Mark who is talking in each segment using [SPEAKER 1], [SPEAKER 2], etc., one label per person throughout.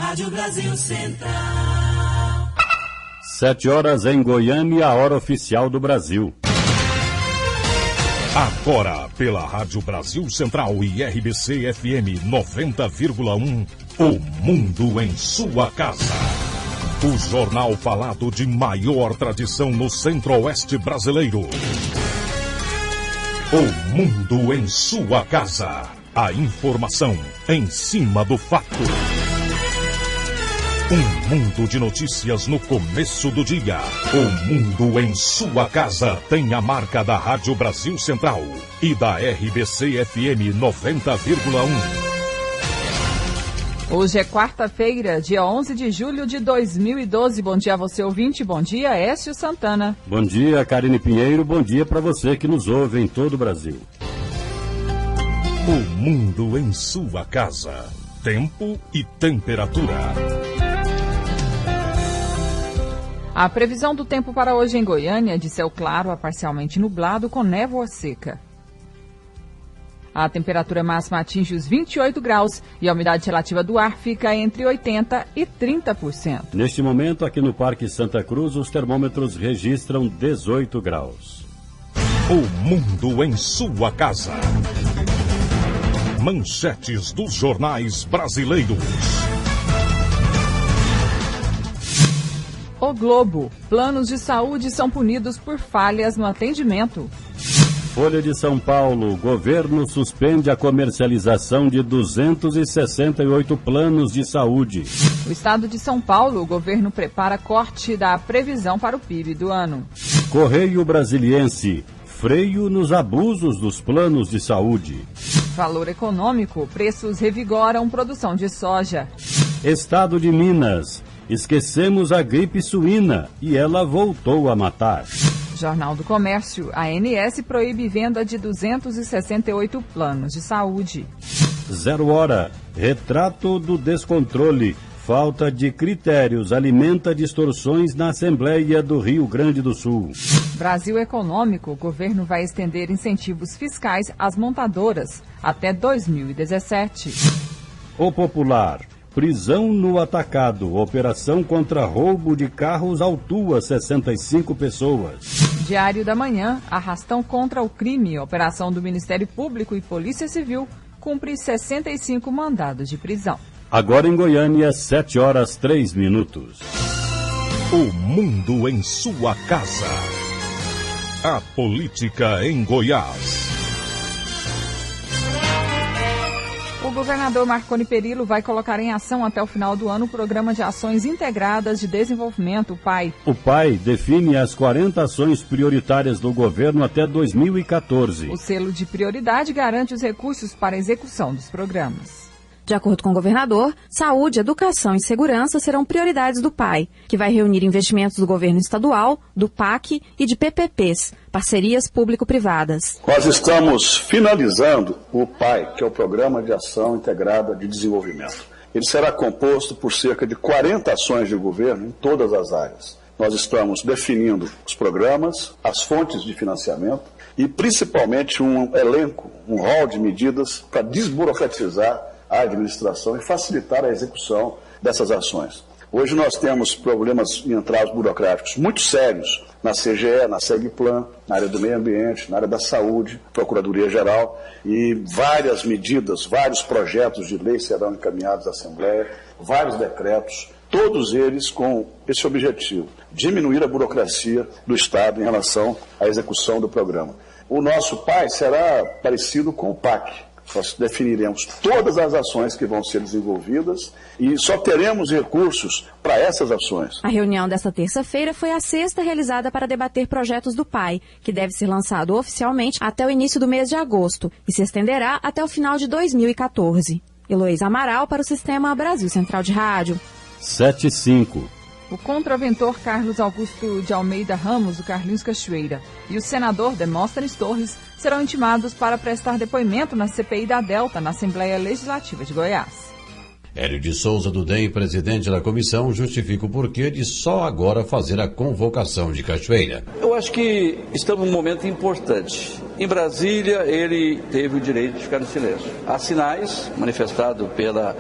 [SPEAKER 1] Rádio Brasil Central.
[SPEAKER 2] 7h em Goiânia, a hora oficial do Brasil.
[SPEAKER 3] Agora, pela Rádio Brasil Central e RBC FM 90,1, O Mundo em Sua Casa. O jornal falado de maior tradição no Centro-Oeste brasileiro. O Mundo em Sua Casa. A informação em cima do fato. Um mundo de notícias no começo do dia. O Mundo em Sua Casa tem a marca da Rádio Brasil Central e da RBC FM 90,1.
[SPEAKER 4] Hoje é quarta-feira, dia 11 de julho de 2012. Bom dia a você, ouvinte. Bom dia, Écio Santana.
[SPEAKER 2] Bom dia, Karine Pinheiro. Bom dia para você que nos ouve em todo o Brasil.
[SPEAKER 3] O Mundo em Sua Casa. Tempo e temperatura.
[SPEAKER 4] A previsão do tempo para hoje em Goiânia é de céu claro a parcialmente nublado com névoa seca. A temperatura máxima atinge os 28 graus e a umidade relativa do ar fica entre 80% e 30%.
[SPEAKER 2] Neste momento, aqui no Parque Santa Cruz, os termômetros registram 18 graus.
[SPEAKER 3] O Mundo em Sua Casa. Manchetes dos jornais brasileiros.
[SPEAKER 4] O Globo. Planos de saúde são punidos por falhas no atendimento.
[SPEAKER 2] Folha de São Paulo. Governo suspende a comercialização de 268 planos de saúde.
[SPEAKER 4] O estado de São Paulo. O governo prepara corte da previsão para o PIB do ano.
[SPEAKER 2] Correio Brasiliense. Freio nos abusos dos planos de saúde.
[SPEAKER 4] Valor econômico. Preços revigoram produção de soja.
[SPEAKER 2] Estado de Minas. Esquecemos a gripe suína e ela voltou a matar.
[SPEAKER 4] Jornal do Comércio. A ANS proíbe venda de 268 planos de saúde.
[SPEAKER 2] 0 hora. Retrato do descontrole. Falta de critérios alimenta distorções na Assembleia do Rio Grande do Sul.
[SPEAKER 4] Brasil Econômico. O governo vai estender incentivos fiscais às montadoras até 2017.
[SPEAKER 2] O Popular. Prisão no atacado. Operação contra roubo de carros autua 65 pessoas.
[SPEAKER 4] Diário da Manhã. Arrastão contra o crime. Operação do Ministério Público e Polícia Civil cumpre 65 mandados de prisão.
[SPEAKER 2] Agora em Goiânia, 7h03.
[SPEAKER 3] O Mundo em Sua Casa. A política em Goiás.
[SPEAKER 4] O governador Marconi Perillo vai colocar em ação até o final do ano o Programa de Ações Integradas de Desenvolvimento, o PAI.
[SPEAKER 2] O PAI define as 40 ações prioritárias do governo até 2014.
[SPEAKER 4] O selo de prioridade garante os recursos para a execução dos programas.
[SPEAKER 5] De acordo com o governador, saúde, educação e segurança serão prioridades do PAI, que vai reunir investimentos do governo estadual, do PAC e de PPPs, parcerias público-privadas.
[SPEAKER 6] Nós estamos finalizando o PAI, que é o Programa de Ação Integrada de Desenvolvimento. Ele será composto por cerca de 40 ações de governo em todas as áreas. Nós estamos definindo os programas, as fontes de financiamento e principalmente um elenco, um rol de medidas para desburocratizar a administração e facilitar a execução dessas ações. Hoje nós temos problemas em entraves burocráticos muito sérios na CGE, na Segplan, na área do meio ambiente, na área da saúde, Procuradoria-Geral, e várias medidas, vários projetos de lei serão encaminhados à Assembleia, vários decretos, todos eles com esse objetivo, diminuir a burocracia do Estado em relação à execução do programa. O nosso PAI será parecido com o PAC. Nós definiremos todas as ações que vão ser desenvolvidas e só teremos recursos para essas ações.
[SPEAKER 5] A reunião desta terça-feira foi a sexta realizada para debater projetos do PAI, que deve ser lançado oficialmente até o início do mês de agosto e se estenderá até o final de 2014. Heloísa Amaral para o Sistema Brasil Central de Rádio.
[SPEAKER 2] 7h05.
[SPEAKER 4] O contraventor Carlos Augusto de Almeida Ramos, do Carlinhos Cachoeira, e o senador Demóstenes Torres serão intimados para prestar depoimento na CPI da Delta, na Assembleia Legislativa de Goiás.
[SPEAKER 7] Hélio de Souza do DEM, presidente da comissão, justifica o porquê de só agora fazer a convocação de Cachoeira.
[SPEAKER 8] Eu acho que estamos num momento importante. Em Brasília, ele teve o direito de ficar no silêncio. Há sinais manifestados pela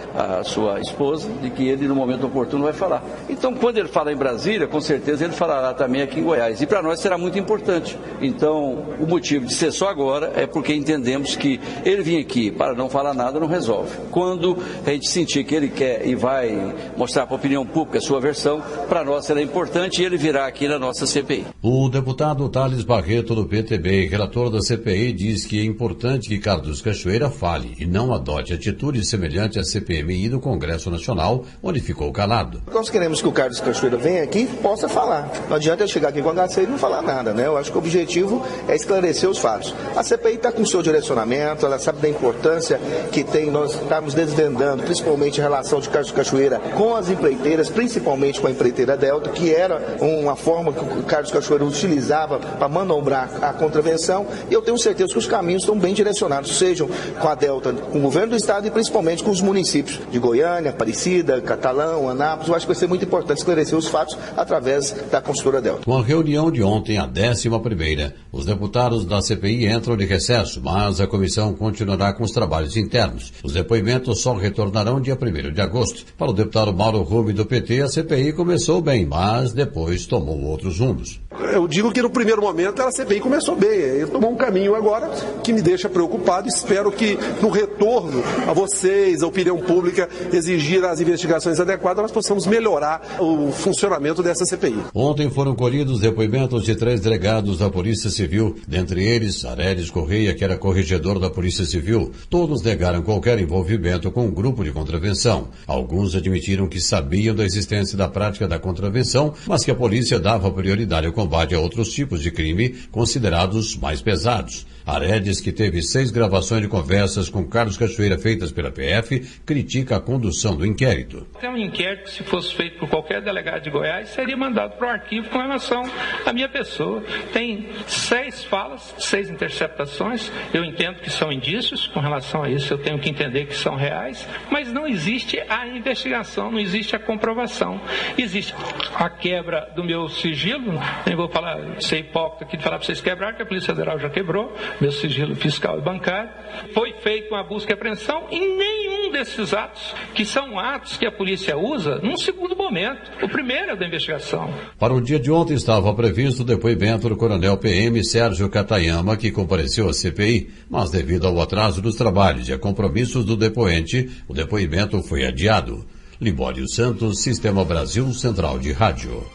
[SPEAKER 8] sua esposa de que ele, no momento oportuno, vai falar. Então, quando ele fala em Brasília, com certeza ele falará também aqui em Goiás. E para nós será muito importante. Então, o motivo de ser só agora é porque entendemos que ele vir aqui para não falar nada não resolve. Quando a gente sentir que ele quer e vai mostrar para a opinião pública a sua versão, para nós será importante e ele virá aqui na nossa CPI.
[SPEAKER 7] O deputado Thales Barreto, do PTB, relator da CPI, diz que é importante que Carlos Cachoeira fale e não adote atitude semelhante à CPMI do Congresso Nacional, onde ficou calado.
[SPEAKER 9] Nós queremos que o Carlos Cachoeira venha aqui e possa falar. Não adianta ele chegar aqui com a HC e não falar nada, né? Eu acho que o objetivo é esclarecer os fatos. A CPI está com o seu direcionamento, ela sabe da importância que tem nós estarmos desvendando, principalmente em relação de Carlos Cachoeira com as empreiteiras, principalmente com a empreiteira Delta, que era uma forma que o Carlos Cachoeira utilizava para manobrar a contravenção, e eu tenho certeza que os caminhos estão bem direcionados, sejam com a Delta, com o governo do estado e principalmente com os municípios de Goiânia, Aparecida, Catalão, Anápolis. Eu acho que vai ser muito importante esclarecer os fatos através da construtora Delta.
[SPEAKER 7] Com a reunião de ontem, a 11ª, os deputados da CPI entram de recesso, mas a comissão continuará com os trabalhos internos. Os depoimentos só retornarão dia 1º de agosto. Para o deputado Mauro Rumi, do PT, a CPI começou bem, mas depois tomou outros rumos.
[SPEAKER 10] Eu digo que no primeiro momento a CPI começou bem, ele tomou um caminho agora que me deixa preocupado. Espero que no retorno a vocês, a opinião pública, exigir as investigações adequadas, nós possamos melhorar o funcionamento dessa CPI.
[SPEAKER 7] Ontem foram colhidos depoimentos de 3 delegados da Polícia Civil, dentre eles Aredes Correia, que era corregedor da Polícia Civil. Todos negaram qualquer envolvimento com o grupo de contravenção. Alguns admitiram que sabiam da existência da prática da contravenção, mas que a polícia dava prioridade ao combate a outros tipos de crime considerados mais pesados. Aredes, que teve 6 gravações de conversas com Carlos Cachoeira feitas pela PF, critica a condução do inquérito.
[SPEAKER 11] É um inquérito que, se fosse feito por qualquer delegado de Goiás, seria mandado para o arquivo com relação à minha pessoa. Tem 6 falas, 6 interceptações, eu entendo que são indícios, com relação a isso eu tenho que entender que são reais, mas não existe a investigação, não existe a comprovação. Existe a quebra do meu sigilo, nem vou falar, ser hipócrita aqui de falar para vocês quebrar, que a Polícia Federal já quebrou, meu sigilo fiscal e bancário. Foi feita uma busca e apreensão em nenhum desses atos, que são atos que a polícia usa num segundo momento. O primeiro é o da investigação.
[SPEAKER 7] Para o dia de ontem estava previsto o depoimento do coronel PM Sérgio Katayama, que compareceu à CPI, mas devido ao atraso dos trabalhos e a compromissos do depoente, o depoimento foi adiado. Libório Santos, Sistema Brasil Central de Rádio.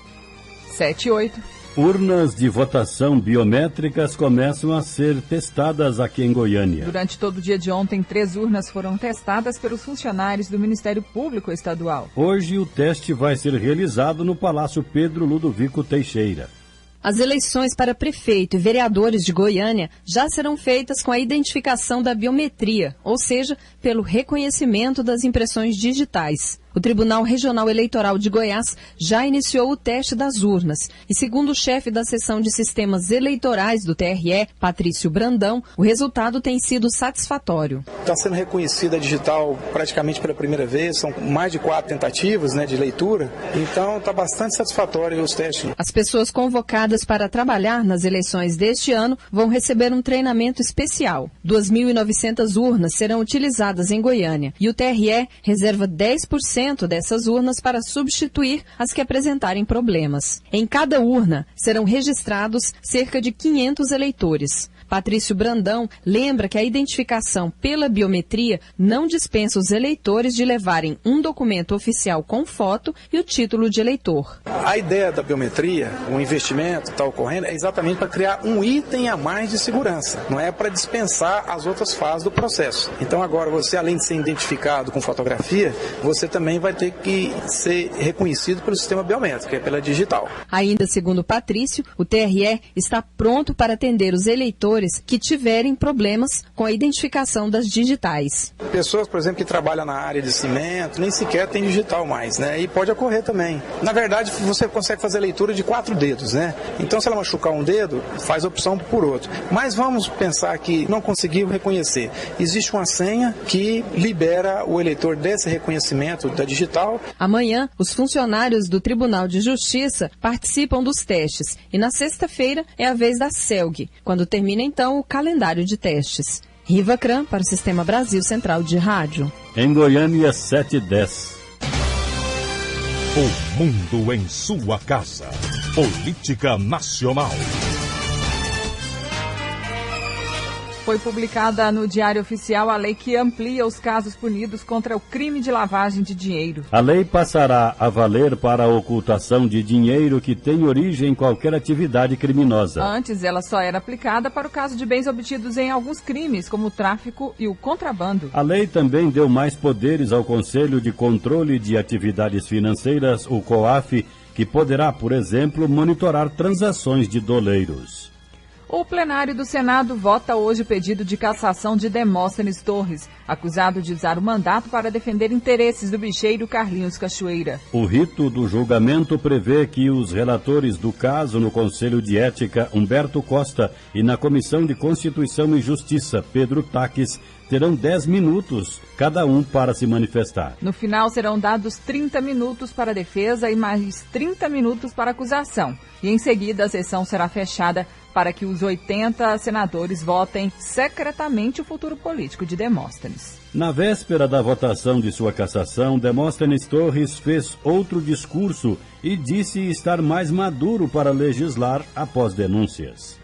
[SPEAKER 4] 7-8.
[SPEAKER 2] Urnas de votação biométricas começam a ser testadas aqui em Goiânia.
[SPEAKER 4] Durante todo o dia de ontem, 3 urnas foram testadas pelos funcionários do Ministério Público Estadual.
[SPEAKER 2] Hoje, o teste vai ser realizado no Palácio Pedro Ludovico Teixeira.
[SPEAKER 12] As eleições para prefeito e vereadores de Goiânia já serão feitas com a identificação da biometria, ou seja, pelo reconhecimento das impressões digitais. O Tribunal Regional Eleitoral de Goiás já iniciou o teste das urnas e, segundo o chefe da seção de sistemas eleitorais do TRE, Patrício Brandão, o resultado tem sido satisfatório.
[SPEAKER 13] Está sendo reconhecida a digital praticamente pela primeira vez, são mais de 4 tentativas, de leitura, então está bastante satisfatório os testes.
[SPEAKER 12] As pessoas convocadas para trabalhar nas eleições deste ano vão receber um treinamento especial. 2.900 urnas serão utilizadas em Goiânia e o TRE reserva 10% dessas urnas para substituir as que apresentarem problemas. Em cada urna serão registrados cerca de 500 eleitores. Patrício Brandão lembra que a identificação pela biometria não dispensa os eleitores de levarem um documento oficial com foto e o título de eleitor.
[SPEAKER 13] A ideia da biometria, o investimento que está ocorrendo, é exatamente para criar um item a mais de segurança. Não é para dispensar as outras fases do processo. Então agora você, além de ser identificado com fotografia, você também vai ter que ser reconhecido pelo sistema biométrico, que é pela digital.
[SPEAKER 12] Ainda segundo Patrício, o TRE está pronto para atender os eleitores que tiverem problemas com a identificação das digitais.
[SPEAKER 13] Pessoas, por exemplo, que trabalham na área de cimento, nem sequer tem digital mais, E pode ocorrer também. Na verdade, você consegue fazer leitura de 4 dedos, Então, se ela machucar um dedo, faz opção por outro. Mas vamos pensar que não conseguiu reconhecer. Existe uma senha que libera o eleitor desse reconhecimento da digital.
[SPEAKER 12] Amanhã, os funcionários do Tribunal de Justiça participam dos testes e na sexta-feira é a vez da CELG. Quando termina então o calendário de testes. Riva Cran para o Sistema Brasil Central de Rádio.
[SPEAKER 2] Em Goiânia, 7h10.
[SPEAKER 3] O mundo em sua casa. Política Nacional.
[SPEAKER 4] Foi publicada no Diário Oficial a lei que amplia os casos punidos contra o crime de lavagem de dinheiro.
[SPEAKER 2] A lei passará a valer para a ocultação de dinheiro que tem origem em qualquer atividade criminosa.
[SPEAKER 4] Antes, ela só era aplicada para o caso de bens obtidos em alguns crimes, como o tráfico e o contrabando.
[SPEAKER 2] A lei também deu mais poderes ao Conselho de Controle de Atividades Financeiras, o COAF, que poderá, por exemplo, monitorar transações de doleiros.
[SPEAKER 4] O plenário do Senado vota hoje o pedido de cassação de Demóstenes Torres, acusado de usar o mandato para defender interesses do bicheiro Carlinhos Cachoeira.
[SPEAKER 2] O rito do julgamento prevê que os relatores do caso no Conselho de Ética, Humberto Costa, e na Comissão de Constituição e Justiça, Pedro Taques, terão 10 minutos cada um para se manifestar.
[SPEAKER 4] No final serão dados 30 minutos para a defesa e mais 30 minutos para a acusação. E em seguida a sessão será fechada para que os 80 senadores votem secretamente o futuro político de Demóstenes.
[SPEAKER 2] Na véspera da votação de sua cassação, Demóstenes Torres fez outro discurso e disse estar mais maduro para legislar após denúncias.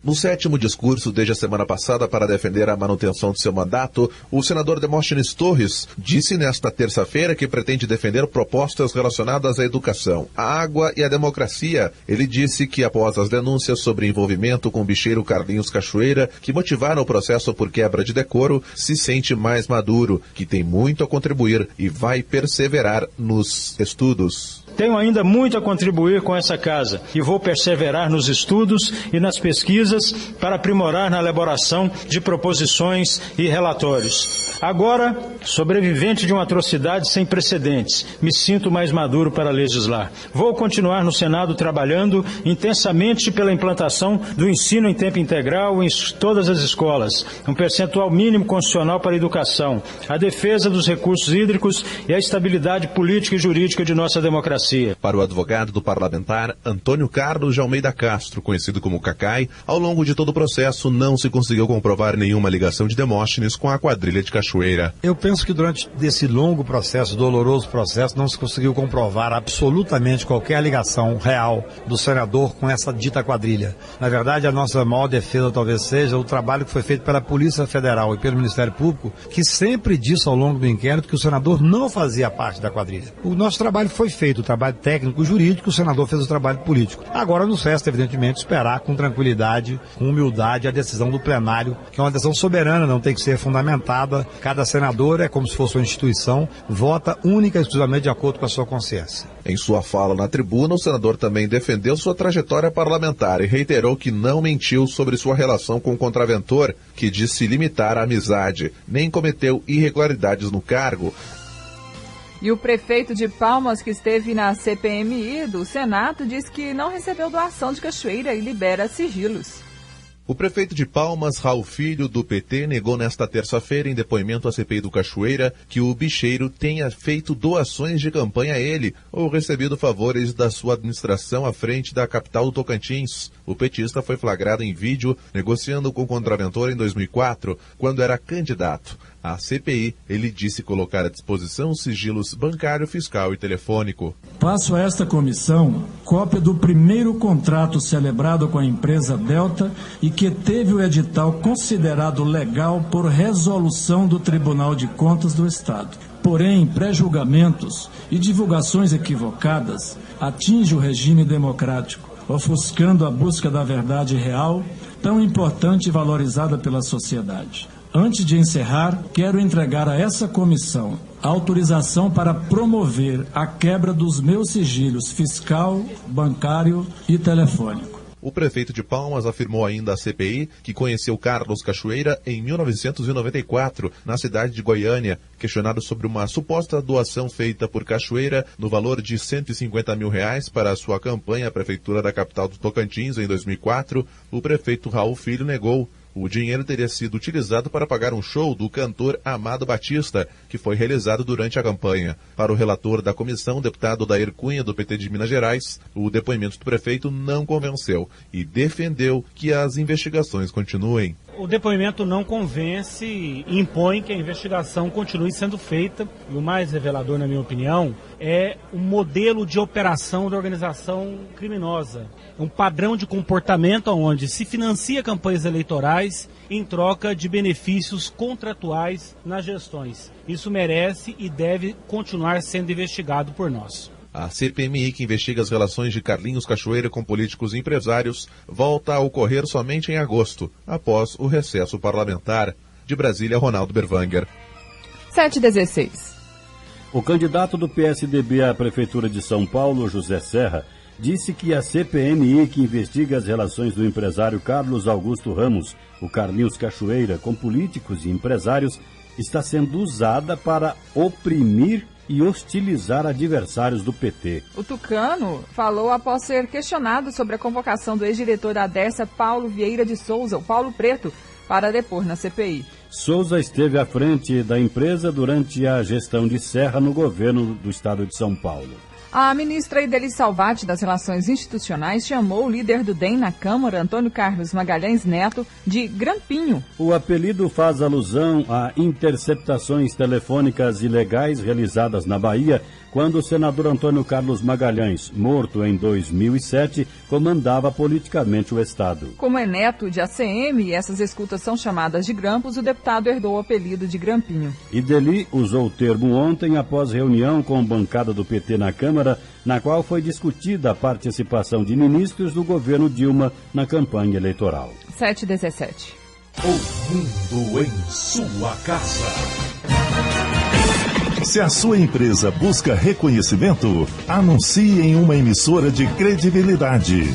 [SPEAKER 14] No 7º discurso desde a semana passada para defender a manutenção de seu mandato, o senador Demóstenes Torres disse nesta terça-feira que pretende defender propostas relacionadas à educação, à água e à democracia. Ele disse que após as denúncias sobre envolvimento com o bicheiro Carlinhos Cachoeira, que motivaram o processo por quebra de decoro, se sente mais maduro, que tem muito a contribuir e vai perseverar nos estudos.
[SPEAKER 15] Tenho ainda muito a contribuir com essa casa e vou perseverar nos estudos e nas pesquisas para aprimorar na elaboração de proposições e relatórios. Agora, sobrevivente de uma atrocidade sem precedentes, me sinto mais maduro para legislar. Vou continuar no Senado trabalhando intensamente pela implantação do ensino em tempo integral em todas as escolas, um percentual mínimo constitucional para a educação, a defesa dos recursos hídricos e a estabilidade política e jurídica de nossa democracia.
[SPEAKER 14] Para o advogado do parlamentar Antônio Carlos de Almeida Castro, conhecido como Cacai, ao longo de todo o processo não se conseguiu comprovar nenhuma ligação de Demóstenes com a quadrilha de Cachoeira.
[SPEAKER 16] Eu penso que durante esse longo processo, doloroso processo, não se conseguiu comprovar absolutamente qualquer ligação real do senador com essa dita quadrilha. Na verdade, a nossa maior defesa talvez seja o trabalho que foi feito pela Polícia Federal e pelo Ministério Público, que sempre disse ao longo do inquérito que o senador não fazia parte da quadrilha. O nosso trabalho foi feito, o trabalho técnico jurídico, o senador fez o trabalho político. Agora nos resta, evidentemente, esperar com tranquilidade, com humildade, a decisão do plenário, que é uma decisão soberana, não tem que ser fundamentada. Cada senador é como se fosse uma instituição, vota única e exclusivamente de acordo com a sua consciência.
[SPEAKER 14] Em sua fala na tribuna, o senador também defendeu sua trajetória parlamentar e reiterou que não mentiu sobre sua relação com o contraventor, que disse limitar a amizade, nem cometeu irregularidades no cargo.
[SPEAKER 4] E o prefeito de Palmas, que esteve na CPMI do Senado, diz que não recebeu doação de Cachoeira e libera sigilos.
[SPEAKER 14] O prefeito de Palmas, Raul Filho, do PT, negou nesta terça-feira, em depoimento à CPI do Cachoeira, que o bicheiro tenha feito doações de campanha a ele ou recebido favores da sua administração à frente da capital do Tocantins. O petista foi flagrado em vídeo negociando com o contraventor em 2004, quando era candidato. À CPI, ele disse colocar à disposição sigilos bancário, fiscal e telefônico.
[SPEAKER 17] Passo a esta comissão cópia do primeiro contrato celebrado com a empresa Delta e que teve o edital considerado legal por resolução do Tribunal de Contas do Estado. Porém, pré-julgamentos e divulgações equivocadas atingem o regime democrático, ofuscando a busca da verdade real, tão importante e valorizada pela sociedade. Antes de encerrar, quero entregar a essa comissão a autorização para promover a quebra dos meus sigilos fiscal, bancário e telefônico.
[SPEAKER 14] O prefeito de Palmas afirmou ainda à CPI que conheceu Carlos Cachoeira em 1994, na cidade de Goiânia. Questionado sobre uma suposta doação feita por Cachoeira no valor de R$150 mil para a sua campanha à prefeitura da capital do Tocantins em 2004, o prefeito Raul Filho negou. O dinheiro teria sido utilizado para pagar um show do cantor Amado Batista, que foi realizado durante a campanha. Para o relator da comissão, o deputado Odair Cunha, do PT de Minas Gerais, o depoimento do prefeito não convenceu e defendeu que as investigações continuem.
[SPEAKER 18] O depoimento não convence e impõe que a investigação continue sendo feita. E o mais revelador, na minha opinião, é o modelo de operação da organização criminosa. Um padrão de comportamento onde se financia campanhas eleitorais em troca de benefícios contratuais nas gestões. Isso merece e deve continuar sendo investigado por nós.
[SPEAKER 14] A CPMI, que investiga as relações de Carlinhos Cachoeira com políticos e empresários, volta a ocorrer somente em agosto, após o recesso parlamentar. De Brasília, Ronaldo Berwanger.
[SPEAKER 4] 7h16.
[SPEAKER 2] O candidato do PSDB à Prefeitura de São Paulo, José Serra, disse que a CPMI, que investiga as relações do empresário Carlos Augusto Ramos, o Carlinhos Cachoeira, com políticos e empresários, está sendo usada para oprimir e hostilizar adversários do PT.
[SPEAKER 4] O tucano falou após ser questionado sobre a convocação do ex-diretor da Dersa, Paulo Vieira de Souza, o Paulo Preto, para depor na CPI.
[SPEAKER 2] Souza esteve à frente da empresa durante a gestão de Serra no governo do estado de São Paulo.
[SPEAKER 4] A ministra Ideli Salvati das Relações Institucionais chamou o líder do DEM na Câmara, Antônio Carlos Magalhães Neto, de Grampinho.
[SPEAKER 2] O apelido faz alusão a interceptações telefônicas ilegais realizadas na Bahia, quando o senador Antônio Carlos Magalhães, morto em 2007, comandava politicamente o Estado.
[SPEAKER 4] Como é neto de ACM e essas escutas são chamadas de grampos, o deputado herdou o apelido de Grampinho.
[SPEAKER 2] Ideli usou o termo ontem após reunião com a bancada do PT na Câmara, na qual foi discutida a participação de ministros do governo Dilma na campanha eleitoral.
[SPEAKER 4] 7h17.
[SPEAKER 3] O mundo em sua casa.
[SPEAKER 19] Se a sua empresa busca reconhecimento, anuncie em uma emissora de credibilidade.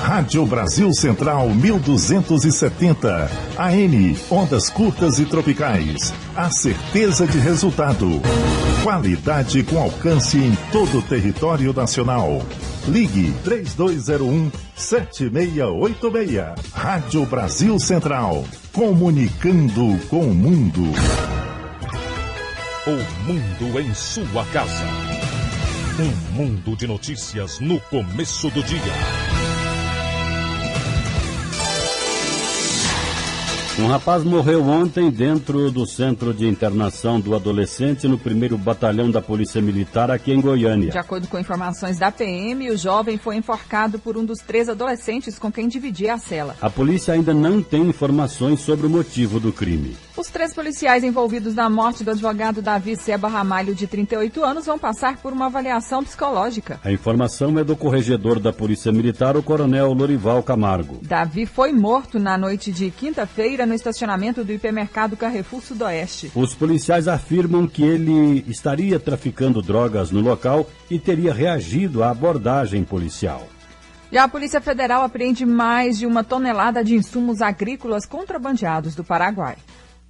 [SPEAKER 19] Rádio Brasil Central 1270, AM, ondas curtas e tropicais. A certeza de resultado. Qualidade com alcance em todo o território nacional. Ligue 3201-7686. Rádio Brasil Central. Comunicando com o mundo.
[SPEAKER 3] O mundo em sua casa. Um mundo de notícias no começo do dia.
[SPEAKER 2] Um rapaz morreu ontem dentro do centro de internação do adolescente no 1º Batalhão da Polícia Militar aqui em Goiânia.
[SPEAKER 4] De acordo com informações da PM, o jovem foi enforcado por um dos 3 adolescentes com quem dividia a cela.
[SPEAKER 2] A polícia ainda não tem informações sobre o motivo do crime.
[SPEAKER 4] Os 3 policiais envolvidos na morte do advogado Davi Seba Ramalho, de 38 anos, vão passar por uma avaliação psicológica.
[SPEAKER 2] A informação é do corregedor da Polícia Militar, o coronel Lorival Camargo.
[SPEAKER 4] Davi foi morto na noite de quinta-feira no estacionamento do hipermercado Carrefour Sudoeste.
[SPEAKER 2] Os policiais afirmam que ele estaria traficando drogas no local e teria reagido à abordagem policial.
[SPEAKER 4] E a Polícia Federal apreende mais de 1 tonelada de insumos agrícolas contrabandeados do Paraguai.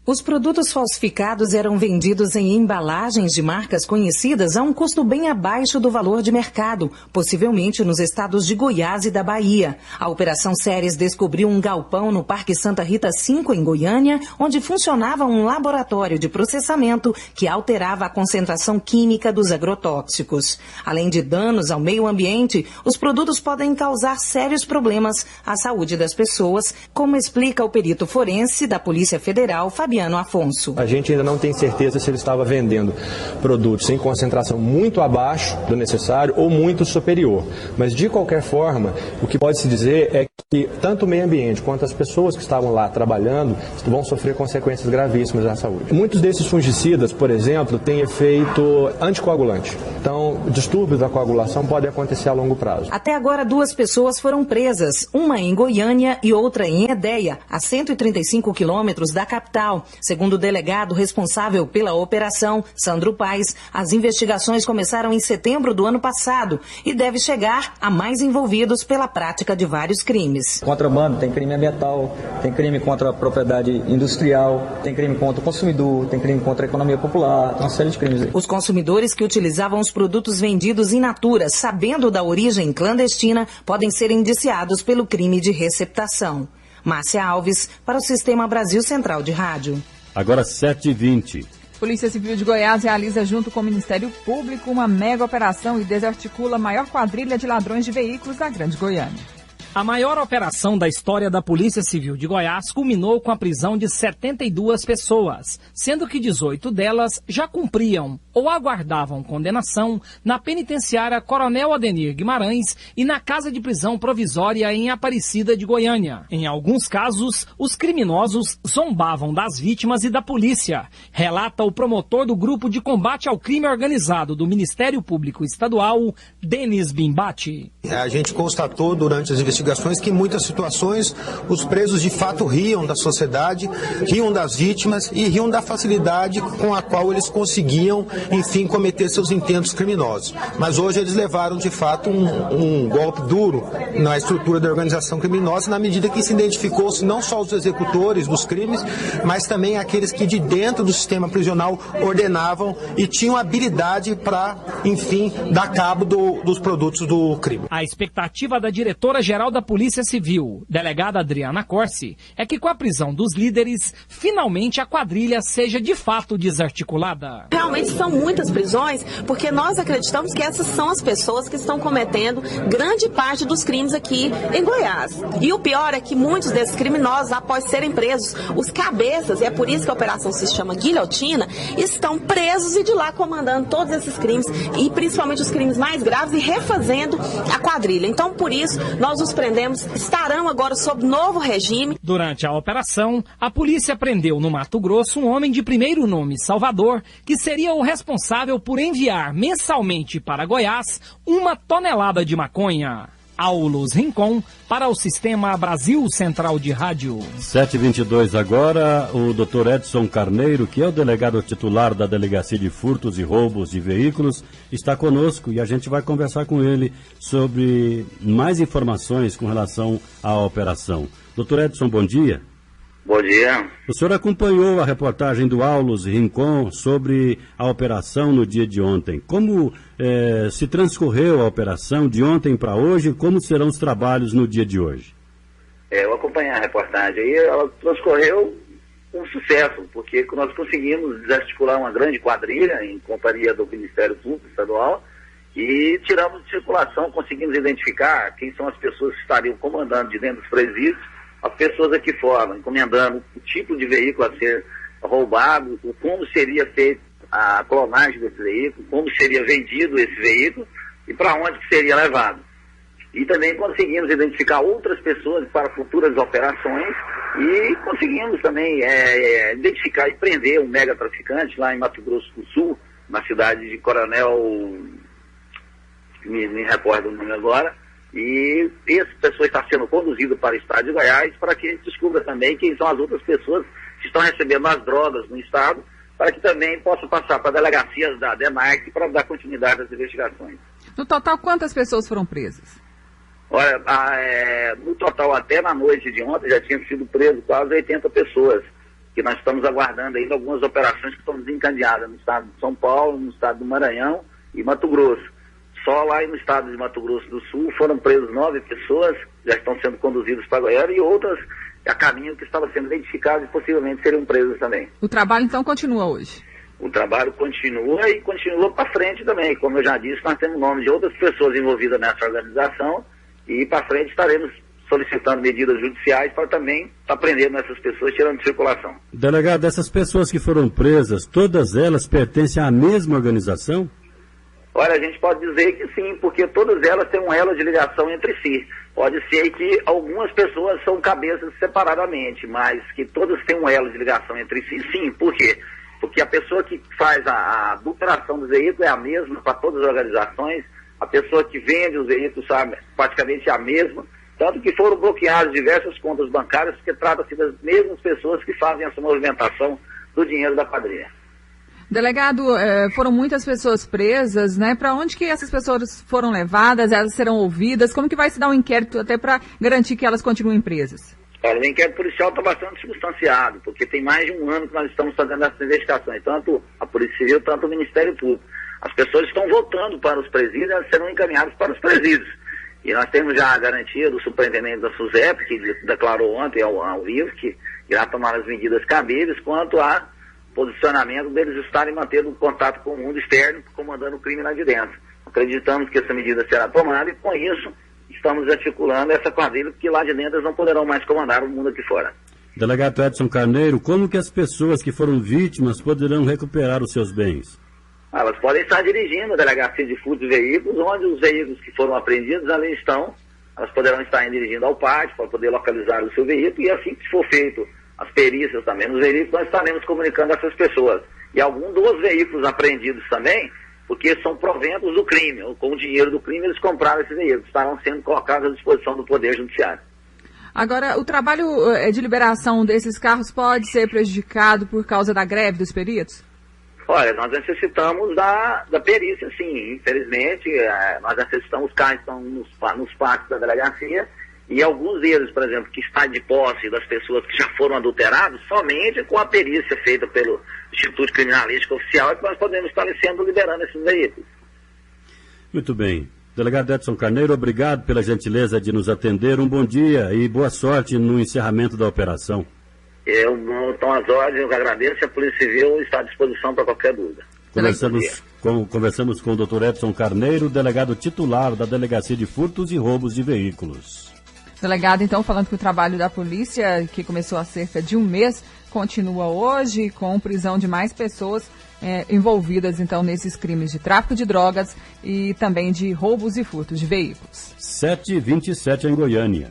[SPEAKER 20] Os produtos falsificados eram vendidos em embalagens de marcas conhecidas a um custo bem abaixo do valor de mercado, possivelmente nos estados de Goiás e da Bahia. A Operação Ceres descobriu um galpão no Parque Santa Rita 5, em Goiânia, onde funcionava um laboratório de processamento que alterava a concentração química dos agrotóxicos. Além de danos ao meio ambiente, os produtos podem causar sérios problemas à saúde das pessoas, como explica o perito forense da Polícia Federal, Fabiano Afonso.
[SPEAKER 21] A gente ainda não tem certeza se ele estava vendendo produtos em concentração muito abaixo do necessário ou muito superior. Mas, de qualquer forma, o que pode se dizer é que tanto o meio ambiente quanto as pessoas que estavam lá trabalhando vão sofrer consequências gravíssimas à saúde. Muitos desses fungicidas, por exemplo, têm efeito anticoagulante. Então, distúrbios da coagulação podem acontecer a longo prazo.
[SPEAKER 20] Até agora, 2 pessoas foram presas, uma em Goiânia e outra em Edéia, a 135 quilômetros da capital. Segundo o delegado responsável pela operação, Sandro Paes, as investigações começaram em setembro do ano passado e deve chegar a mais envolvidos pela prática de vários crimes.
[SPEAKER 22] Contrabando, tem crime ambiental, tem crime contra a propriedade industrial, tem crime contra o consumidor, tem crime contra a economia popular, tem uma série de crimes aí.
[SPEAKER 20] Os consumidores que utilizavam os produtos vendidos in natura, sabendo da origem clandestina, podem ser indiciados pelo crime de receptação. Márcia Alves, para o Sistema Brasil Central de Rádio.
[SPEAKER 2] Agora 7h20.
[SPEAKER 4] Polícia Civil de Goiás realiza junto com o Ministério Público uma mega operação e desarticula a maior quadrilha de ladrões de veículos da Grande Goiânia.
[SPEAKER 1] A maior operação da história da Polícia Civil de Goiás culminou com a prisão de 72 pessoas, sendo que 18 delas já cumpriam ou aguardavam condenação na penitenciária Coronel Adenir Guimarães e na casa de prisão provisória em Aparecida de Goiânia. Em alguns casos, os criminosos zombavam das vítimas e da polícia, relata o promotor do Grupo de Combate ao Crime Organizado do Ministério Público Estadual, Denis Bimbati.
[SPEAKER 6] A gente constatou durante as investigações que em muitas situações os presos de fato riam da sociedade, riam das vítimas e riam da facilidade com a qual eles conseguiam, enfim, cometer seus intentos criminosos. Mas hoje eles levaram de fato um golpe duro na estrutura da organização criminosa, na medida que se identificou-se não só os executores dos crimes, mas também aqueles que de dentro do sistema prisional ordenavam e tinham habilidade para, enfim, dar cabo dos produtos do crime.
[SPEAKER 1] A expectativa da diretora-geral da Polícia Civil, delegada Adriana Corsi, é que com a prisão dos líderes, finalmente a quadrilha seja de fato desarticulada.
[SPEAKER 23] Realmente são muitas prisões, porque nós acreditamos que essas são as pessoas que estão cometendo grande parte dos crimes aqui em Goiás. E o pior é que muitos desses criminosos, após serem presos, os cabeças, e é por isso que a operação se chama guilhotina, estão presos e de lá comandando todos esses crimes, e principalmente os crimes mais graves, e refazendo a quadrilha. Então, por isso, nós os prendemos, estarão agora sob novo regime.
[SPEAKER 1] Durante a operação, a polícia prendeu no Mato Grosso um homem de primeiro nome, Salvador, que seria o responsável por enviar mensalmente para Goiás 1 tonelada de maconha. Aulos Rincon, para o Sistema Brasil Central de Rádio.
[SPEAKER 2] 7h22 agora, o Dr. Edson Carneiro, que é o delegado titular da Delegacia de Furtos e Roubos de Veículos, está conosco e a gente vai conversar com ele sobre mais informações com relação à operação. Dr. Edson, bom dia.
[SPEAKER 24] Bom dia.
[SPEAKER 2] O senhor acompanhou a reportagem do Aulos Rincon sobre a operação no dia de ontem. Como se transcorreu a operação de ontem para hoje? Como serão os trabalhos no dia de hoje?
[SPEAKER 24] Eu acompanhei a reportagem aí, ela transcorreu com sucesso, porque nós conseguimos desarticular uma grande quadrilha em companhia do Ministério Público Estadual e tiramos de circulação, conseguimos identificar quem são as pessoas que estariam comandando de dentro dos presídios, as pessoas aqui fora, encomendando o tipo de veículo a ser roubado, como seria feita a clonagem desse veículo, como seria vendido esse veículo e para onde seria levado. E também conseguimos identificar outras pessoas para futuras operações e conseguimos também identificar e prender um mega traficante lá em Mato Grosso do Sul, na cidade de Coronel, me recordo o nome agora. E essa pessoa está sendo conduzida para o estado de Goiás para que a gente descubra também quem são as outras pessoas que estão recebendo as drogas no estado, para que também possa passar para delegacias da DEMARC para dar continuidade às investigações.
[SPEAKER 4] No total, quantas pessoas foram presas?
[SPEAKER 24] Olha, no total, até na noite de ontem, já tinham sido presos quase 80 pessoas, que nós estamos aguardando ainda algumas operações que estão desencadeadas no estado de São Paulo, no estado do Maranhão e Mato Grosso. Só lá no estado de Mato Grosso do Sul foram presos 9 pessoas, já estão sendo conduzidas para Goiânia, e outras a caminho que estavam sendo identificadas e possivelmente seriam presas também.
[SPEAKER 4] O trabalho então continua hoje?
[SPEAKER 24] O trabalho continua e continua para frente também. Como eu já disse, nós temos nome de outras pessoas envolvidas nessa organização e para frente estaremos solicitando medidas judiciais para também estar prendendo essas pessoas, tirando de circulação.
[SPEAKER 2] Delegado, essas pessoas que foram presas, todas elas pertencem à mesma organização?
[SPEAKER 24] Olha, a gente pode dizer que sim, porque todas elas têm um elo de ligação entre si. Pode ser que algumas pessoas são cabeças separadamente, mas que todas têm um elo de ligação entre si, sim. Por quê? Porque a pessoa que faz a adulteração do veículo é a mesma para todas as organizações, a pessoa que vende os veículos sabe, praticamente é a mesma, tanto que foram bloqueadas diversas contas bancárias, porque trata-se das mesmas pessoas que fazem essa movimentação do dinheiro da quadrilha.
[SPEAKER 4] Delegado, foram muitas pessoas presas, né? Para onde que essas pessoas foram levadas? Elas serão ouvidas? Como que vai se dar um inquérito até para garantir que elas continuem presas?
[SPEAKER 24] Olha, o inquérito policial está bastante substanciado, porque tem mais de um ano que nós estamos fazendo essas investigações, tanto a Polícia Civil, tanto o Ministério Público. As pessoas estão voltando para os presídios, elas serão encaminhadas para os presídios. E nós temos já a garantia do superintendente da SUSEP, que declarou ontem ao vivo que irá tomar as medidas cabíveis quanto a posicionamento deles estarem mantendo contato com o mundo externo, comandando o crime lá de dentro. Acreditamos que essa medida será tomada e, com isso, estamos articulando essa quadrilha, porque lá de dentro eles não poderão mais comandar o mundo aqui fora.
[SPEAKER 2] Delegado Edson Carneiro, como que as pessoas que foram vítimas poderão recuperar os seus bens?
[SPEAKER 24] Elas podem estar dirigindo a delegacia de furto de veículos, onde os veículos que foram apreendidos ali estão. Elas poderão estar dirigindo ao pátio para poder localizar o seu veículo, e assim que for feito as perícias também nos veículos, nós estaremos comunicando a essas pessoas. E alguns dos veículos apreendidos também, porque são proventos do crime, ou com o dinheiro do crime eles compraram esses veículos, estarão sendo colocados à disposição do Poder Judiciário.
[SPEAKER 4] Agora, o trabalho de liberação desses carros pode ser prejudicado por causa da greve dos peritos?
[SPEAKER 24] Olha, nós necessitamos da perícia, sim. Infelizmente, nós necessitamos, os carros estão nos pátios da delegacia, e alguns deles, por exemplo, que está de posse das pessoas que já foram adulterados, somente com a perícia feita pelo Instituto Criminalístico Oficial é que nós podemos estar liberando esses veículos.
[SPEAKER 2] Muito bem. Delegado Edson Carneiro, obrigado pela gentileza de nos atender. Um bom dia e boa sorte no encerramento da operação. Eu não estou às ordens, eu agradeço, e a Polícia Civil está à disposição para qualquer dúvida. Conversamos com o Dr. Edson Carneiro, delegado titular da Delegacia de Furtos e Roubos de Veículos.
[SPEAKER 4] Delegado, então, falando que o trabalho da polícia, que começou há cerca de um mês, continua hoje com prisão de mais pessoas envolvidas, então, nesses crimes de tráfico de drogas e também de roubos e furtos de veículos.
[SPEAKER 2] 7h27 em Goiânia.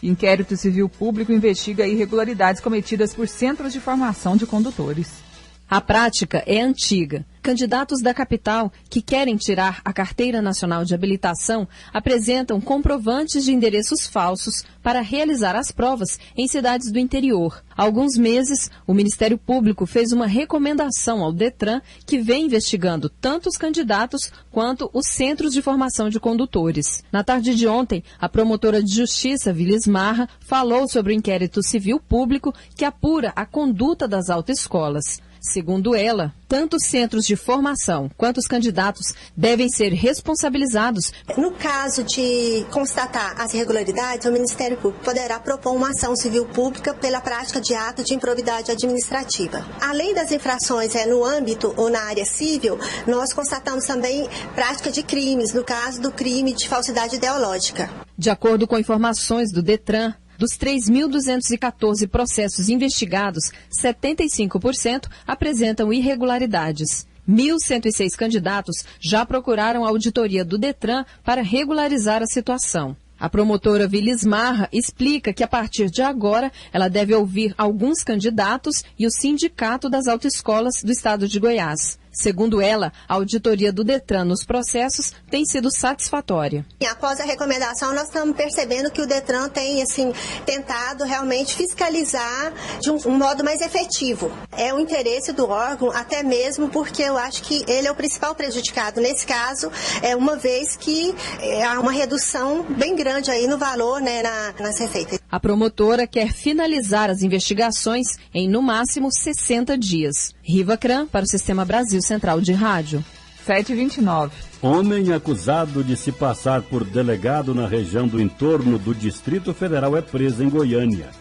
[SPEAKER 4] Inquérito Civil Público investiga irregularidades cometidas por centros de formação de condutores.
[SPEAKER 12] A prática é antiga. Candidatos da capital que querem tirar a Carteira Nacional de Habilitação apresentam comprovantes de endereços falsos para realizar as provas em cidades do interior. Há alguns meses, o Ministério Público fez uma recomendação ao Detran, que vem investigando tanto os candidatos quanto os centros de formação de condutores. Na tarde de ontem, a promotora de Justiça, Vilis Marra, falou sobre o inquérito civil público que apura a conduta das autoescolas. Segundo ela, tanto os centros de formação quanto os candidatos devem ser responsabilizados.
[SPEAKER 5] No caso de constatar as irregularidades, o Ministério Público poderá propor uma ação civil pública pela prática de ato de improbidade administrativa. Além das infrações no âmbito ou na área civil, nós constatamos também prática de crimes, no caso do crime de falsidade ideológica.
[SPEAKER 12] De acordo com informações do Detran, dos 3.214 processos investigados, 75% apresentam irregularidades. 1.106 candidatos já procuraram a auditoria do Detran para regularizar a situação. A promotora Vilis Marra explica que, a partir de agora, ela deve ouvir alguns candidatos e o Sindicato das Autoescolas do Estado de Goiás. Segundo ela, a auditoria do Detran nos processos tem sido satisfatória.
[SPEAKER 5] Após a recomendação, nós estamos percebendo que o Detran tem tentado realmente fiscalizar de um modo mais efetivo. É o interesse do órgão, até mesmo porque eu acho que ele é o principal prejudicado nesse caso, uma vez que há uma redução bem grande aí no valor, nas receitas.
[SPEAKER 12] A promotora quer finalizar as investigações em, no máximo, 60 dias. Riva Cran, para o Sistema Brasil Central de Rádio.
[SPEAKER 4] 7h29.
[SPEAKER 2] Homem acusado de se passar por delegado na região do entorno do Distrito Federal é preso em Goiânia.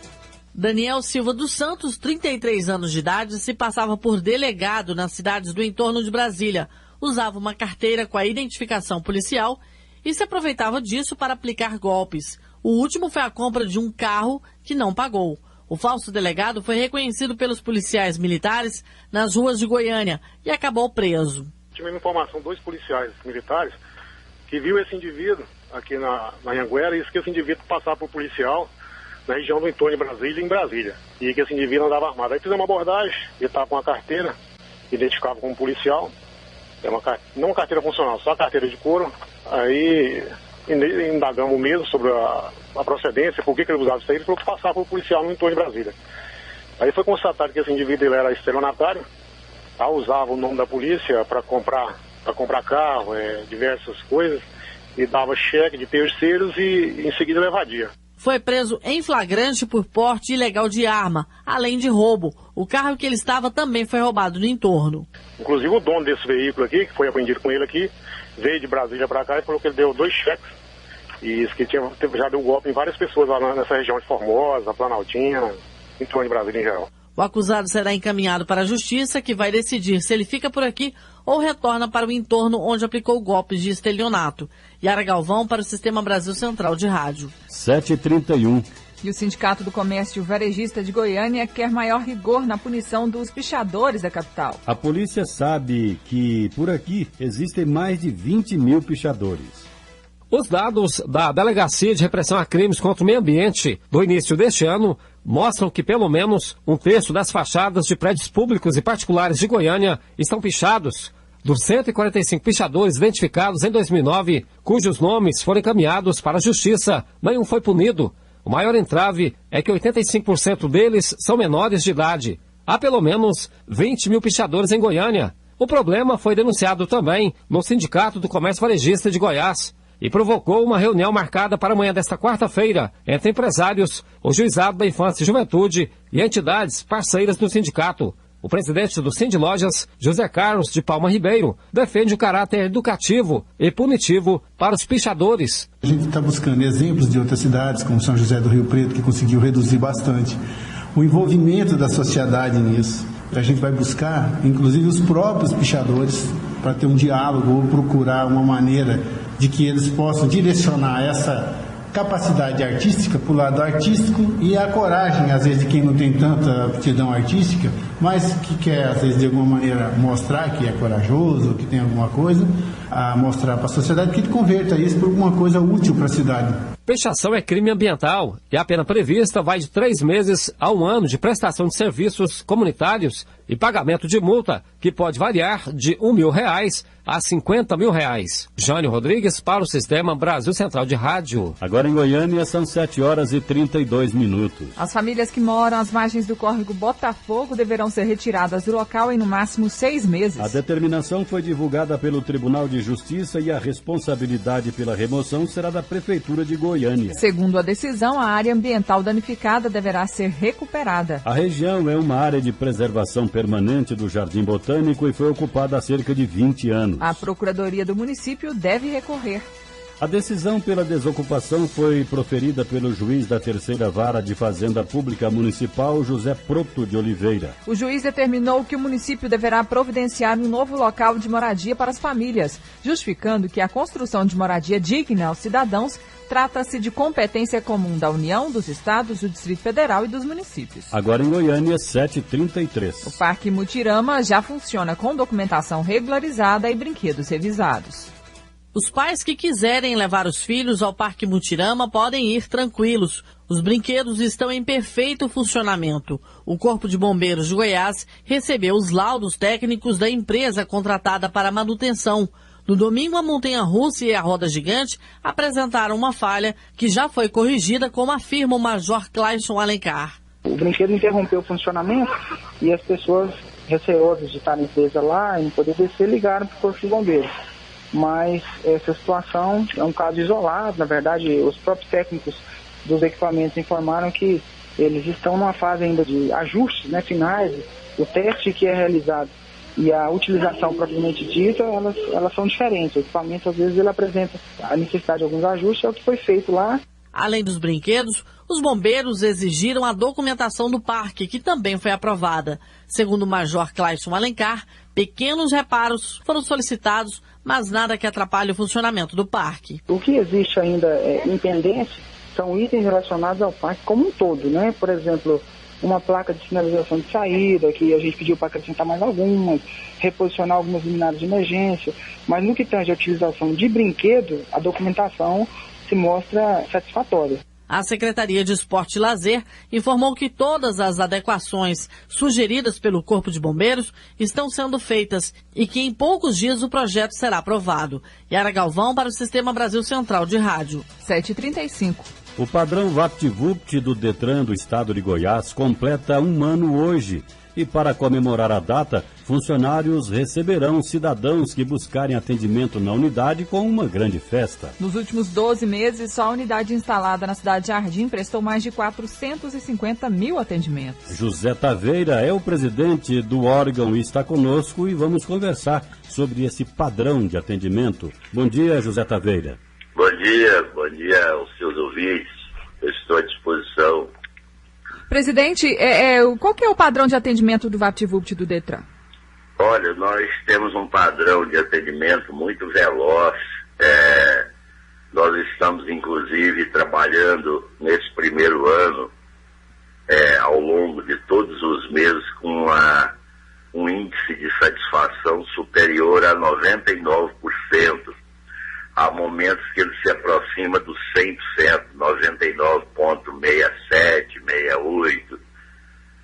[SPEAKER 8] Daniel Silva dos Santos, 33 anos de idade, se passava por delegado nas cidades do entorno de Brasília. Usava uma carteira com a identificação policial e se aproveitava disso para aplicar golpes. O último foi a compra de um carro que não pagou. O falso delegado foi reconhecido pelos policiais militares nas ruas de Goiânia e acabou preso.
[SPEAKER 9] Tivemos informação de 2 policiais militares que viu esse indivíduo aqui na Anhanguera e que esse indivíduo passava por policial na região do entorno de Brasília, em Brasília. E que esse indivíduo andava armado. Aí fizemos uma abordagem, ele estava com uma carteira, identificava como policial, não uma carteira funcional, só a carteira de couro. Aí indagamos mesmo sobre a procedência, por que ele usava isso aí, ele falou que passava por policial no entorno de Brasília. Aí foi constatado que esse indivíduo ele era estelionatário, usava o nome da polícia para comprar carro, diversas coisas, e dava cheque de terceiros e em seguida levadia.
[SPEAKER 8] Foi preso em flagrante por porte ilegal de arma, além de roubo. O carro que ele estava também foi roubado no entorno.
[SPEAKER 9] Inclusive o dono desse veículo aqui, que foi apreendido com ele aqui, veio de Brasília para cá e falou que ele deu 2 cheques E isso que já deu golpe em várias pessoas lá nessa região de Formosa, Planaltina, em torno de Brasília em geral.
[SPEAKER 8] O acusado será encaminhado para a Justiça, que vai decidir se ele fica por aqui ou retorna para o entorno onde aplicou golpes de estelionato. Yara Galvão para o Sistema Brasil Central de Rádio.
[SPEAKER 2] 7h31.
[SPEAKER 4] E o Sindicato do Comércio Varejista de Goiânia quer maior rigor na punição dos pichadores da capital.
[SPEAKER 2] A polícia sabe que por aqui existem mais de 20 mil pichadores.
[SPEAKER 7] Os dados da Delegacia de Repressão a Crimes contra o Meio Ambiente do início deste ano mostram que pelo menos um terço das fachadas de prédios públicos e particulares de Goiânia estão pichados. Dos 145 pichadores identificados em 2009, cujos nomes foram encaminhados para a Justiça, nenhum foi punido. O maior entrave é que 85% deles são menores de idade. Há pelo menos 20 mil pichadores em Goiânia. O problema foi denunciado também no Sindicato do Comércio Varejista de Goiás e provocou uma reunião marcada para amanhã desta quarta-feira entre empresários, o Juizado da Infância e Juventude e entidades parceiras do sindicato. O presidente do Sindilojas, José Carlos de Palma Ribeiro, defende o caráter educativo e punitivo para os pichadores.
[SPEAKER 10] A gente está buscando exemplos de outras cidades, como São José do Rio Preto, que conseguiu reduzir bastante o envolvimento da sociedade nisso. A gente vai buscar, inclusive, os próprios pichadores para ter um diálogo ou procurar uma maneira de que eles possam direcionar essa capacidade artística para o lado artístico e a coragem, às vezes, de quem não tem tanta aptidão artística, mas que quer, às vezes, de alguma maneira mostrar que é corajoso, que tem alguma coisa, a mostrar para a sociedade, que converta isso por alguma coisa útil para a cidade.
[SPEAKER 7] Pichação é crime ambiental e a pena prevista vai de 3 meses a 1 ano de prestação de serviços comunitários e pagamento de multa, que pode variar de R$1.000 a R$50.000. Jânio Rodrigues para o Sistema Brasil Central de Rádio.
[SPEAKER 2] Agora em Goiânia são 7h32.
[SPEAKER 4] As famílias que moram às margens do córrego Botafogo deverão ser retiradas do local em no máximo 6 meses.
[SPEAKER 2] A determinação foi divulgada pelo Tribunal de Justiça e a responsabilidade pela remoção será da Prefeitura de Goiânia.
[SPEAKER 4] Segundo a decisão, a área ambiental danificada deverá ser recuperada.
[SPEAKER 2] A região é uma área de preservação permanente do Jardim Botânico e foi ocupada há cerca de 20 anos.
[SPEAKER 4] A Procuradoria do município deve recorrer.
[SPEAKER 2] A decisão pela desocupação foi proferida pelo juiz da 3ª Vara de Fazenda Pública Municipal, José Proto de Oliveira.
[SPEAKER 4] O juiz determinou que o município deverá providenciar um novo local de moradia para as famílias, justificando que a construção de moradia digna aos cidadãos trata-se de competência comum da União, dos Estados, do Distrito Federal e dos municípios.
[SPEAKER 2] Agora em Goiânia, 7h33.
[SPEAKER 4] O Parque Mutirama já funciona com documentação regularizada e brinquedos revisados.
[SPEAKER 8] Os pais que quiserem levar os filhos ao Parque Mutirama podem ir tranquilos. Os brinquedos estão em perfeito funcionamento. O Corpo de Bombeiros de Goiás recebeu os laudos técnicos da empresa contratada para a manutenção. No domingo, a montanha-russa e a roda gigante apresentaram uma falha que já foi corrigida, como afirma o Major Clayson Alencar.
[SPEAKER 11] O brinquedo interrompeu o funcionamento e as pessoas receosas de estarem presas lá e não poder descer ligaram para o Corpo de Bombeiros. Mas essa situação é um caso isolado. Na verdade, os próprios técnicos dos equipamentos informaram que eles estão numa fase ainda de ajustes, finais. O teste que é realizado e a utilização propriamente dita, elas são diferentes. O equipamento, às vezes, ele apresenta a necessidade de alguns ajustes, é o que foi feito lá.
[SPEAKER 8] Além dos brinquedos, os bombeiros exigiram a documentação do parque, que também foi aprovada. Segundo o Major Clayson Alencar, pequenos reparos foram solicitados, mas nada que atrapalhe o funcionamento do parque.
[SPEAKER 11] O que existe ainda em pendência são itens relacionados ao parque como um todo, Por exemplo, uma placa de sinalização de saída, que a gente pediu para acrescentar mais algumas, reposicionar algumas luminárias de emergência, mas no que tange a utilização de brinquedo, a documentação se mostra satisfatória.
[SPEAKER 8] A Secretaria de Esporte e Lazer informou que todas as adequações sugeridas pelo Corpo de Bombeiros estão sendo feitas e que em poucos dias o projeto será aprovado. Yara Galvão para o Sistema Brasil Central de Rádio.
[SPEAKER 4] 7h35.
[SPEAKER 2] O padrão VaptVupt do Detran do Estado de Goiás completa 1 ano hoje. E para comemorar a data, funcionários receberão cidadãos que buscarem atendimento na unidade com uma grande festa.
[SPEAKER 4] Nos últimos 12 meses, só a unidade instalada na cidade de Jardim prestou mais de 450 mil atendimentos.
[SPEAKER 2] José Taveira é o presidente do órgão e está conosco e vamos conversar sobre esse padrão de atendimento. Bom dia, José Taveira.
[SPEAKER 24] Bom
[SPEAKER 13] dia aos seus ouvintes. Eu estou à disposição.
[SPEAKER 4] Presidente, qual que é o padrão de atendimento do VaptVupt do Detran?
[SPEAKER 13] Olha, nós temos um padrão de atendimento muito veloz. Nós estamos, inclusive, trabalhando nesse primeiro ano, ao longo de todos os meses, com um índice de satisfação superior a 99%. Há momentos que ele se aproxima dos 100%, 99,67%, 68%.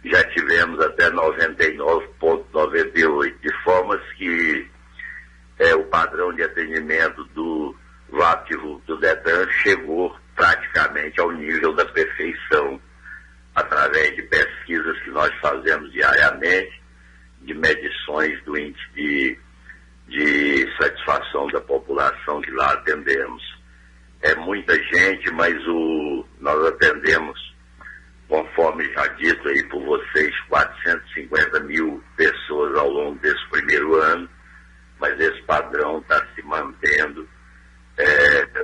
[SPEAKER 13] Já tivemos até 99,98%, de formas que o padrão de atendimento do VaptVupt do Detran chegou praticamente ao nível da perfeição, através de pesquisas que nós fazemos diariamente, de medições do índice de satisfação da população que lá atendemos. É muita gente, mas nós atendemos, conforme já dito aí por vocês, 450 mil pessoas ao longo desse primeiro ano, mas esse padrão está se mantendo.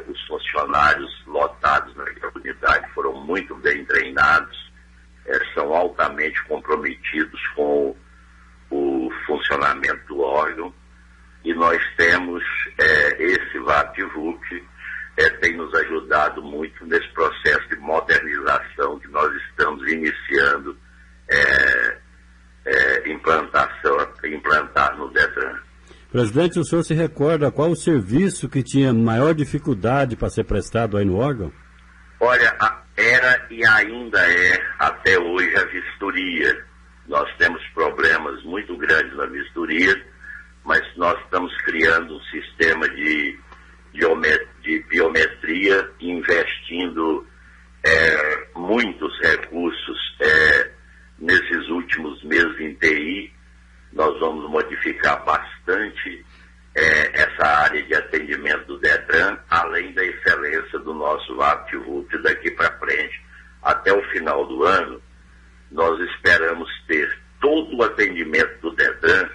[SPEAKER 13] Os funcionários lotados na unidade foram muito bem treinados, são altamente comprometidos com o funcionamento do órgão, e nós temos esse VaptVupt tem nos ajudado muito nesse processo de modernização que nós estamos iniciando implantar no Detran.
[SPEAKER 2] Presidente, o senhor se recorda qual o serviço que tinha maior dificuldade para ser prestado aí no órgão?
[SPEAKER 13] Olha, era e ainda é até hoje a vistoria. Nós temos problemas muito grandes na vistoria, mas nós estamos criando um sistema de biometria, investindo muitos recursos nesses últimos meses em TI. Nós vamos modificar bastante essa área de atendimento do Detran, além da excelência do nosso VaptVupt daqui para frente. Até o final do ano, nós esperamos ter todo o atendimento do Detran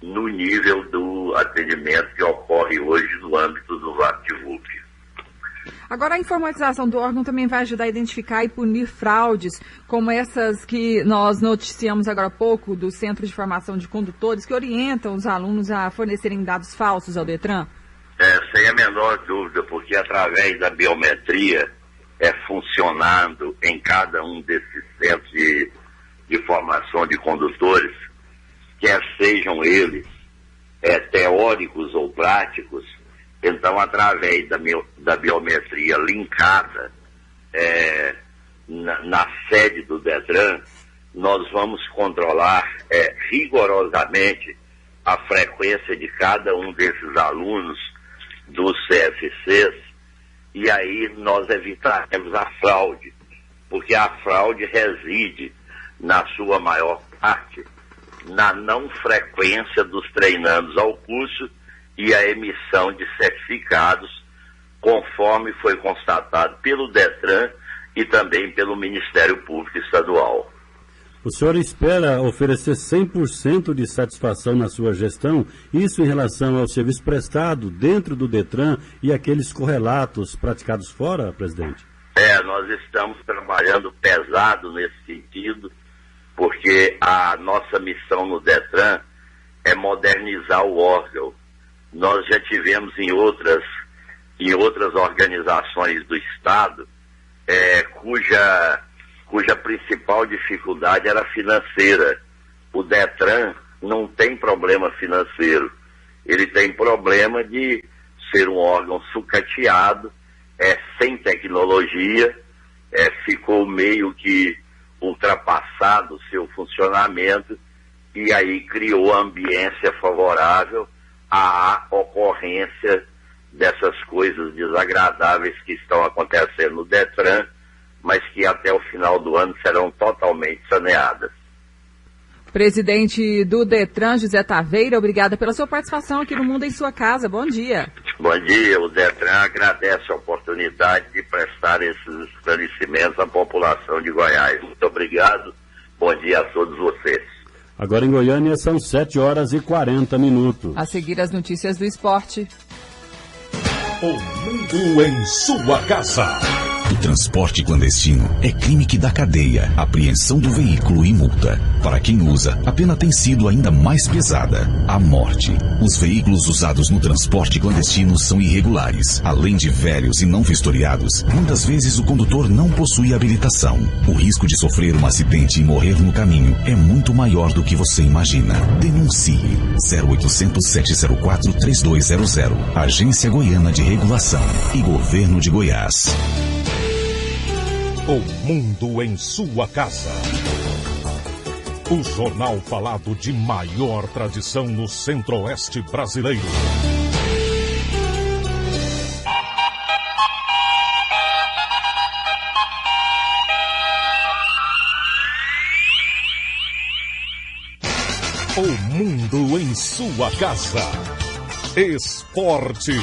[SPEAKER 13] no nível do atendimento que ocorre hoje no âmbito do VaptVupt.
[SPEAKER 4] Agora, a informatização do órgão também vai ajudar a identificar e punir fraudes, como essas que nós noticiamos agora há pouco, do Centro de Formação de Condutores, que orientam os alunos a fornecerem dados falsos ao Detran?
[SPEAKER 13] Sem a menor dúvida, porque através da biometria, funcionando em cada um desses centros de formação de condutores, quer sejam eles teóricos ou práticos, então, através da biometria linkada na sede do Detran, nós vamos controlar rigorosamente a frequência de cada um desses alunos dos CFCs, e aí nós evitaremos a fraude, porque a fraude reside, na sua maior parte, na não frequência dos treinandos ao curso e a emissão de certificados, conforme foi constatado pelo Detran e também pelo Ministério Público Estadual.
[SPEAKER 2] O senhor espera oferecer 100% de satisfação na sua gestão, isso em relação ao serviço prestado dentro do Detran e aqueles correlatos praticados fora, presidente?
[SPEAKER 13] Nós estamos trabalhando pesado nesse sentido, porque a nossa missão no Detran é modernizar o órgão. Nós já tivemos em outras organizações do Estado, cuja principal dificuldade era financeira. O Detran não tem problema financeiro, ele tem problema de ser um órgão sucateado, sem tecnologia, ficou meio que ultrapassado o seu funcionamento, e aí criou a ambiência favorável à ocorrência dessas coisas desagradáveis que estão acontecendo no Detran, mas que até o final do ano serão totalmente saneadas.
[SPEAKER 4] Presidente do Detran, José Taveira, obrigada pela sua participação aqui no Mundo em Sua Casa. Bom dia.
[SPEAKER 13] Bom dia. O Detran agradece a oportunidade de prestar esses esclarecimentos à população de Goiás. Muito obrigado. Bom dia a todos vocês.
[SPEAKER 2] Agora em Goiânia são 7h40.
[SPEAKER 4] A seguir as notícias do esporte.
[SPEAKER 3] O mundo em sua casa.
[SPEAKER 15] O transporte clandestino é crime que dá cadeia, apreensão do veículo e multa. Para quem usa, a pena tem sido ainda mais pesada: a morte. Os veículos usados no transporte clandestino são irregulares. Além de velhos e não vistoriados, muitas vezes o condutor não possui habilitação. O risco de sofrer um acidente e morrer no caminho é muito maior do que você imagina. Denuncie. 0800 704 3200. Agência Goiana de Regulação e Governo de Goiás.
[SPEAKER 3] O mundo em sua casa. O jornal falado de maior tradição no Centro-Oeste brasileiro. O mundo em sua casa. Esporte.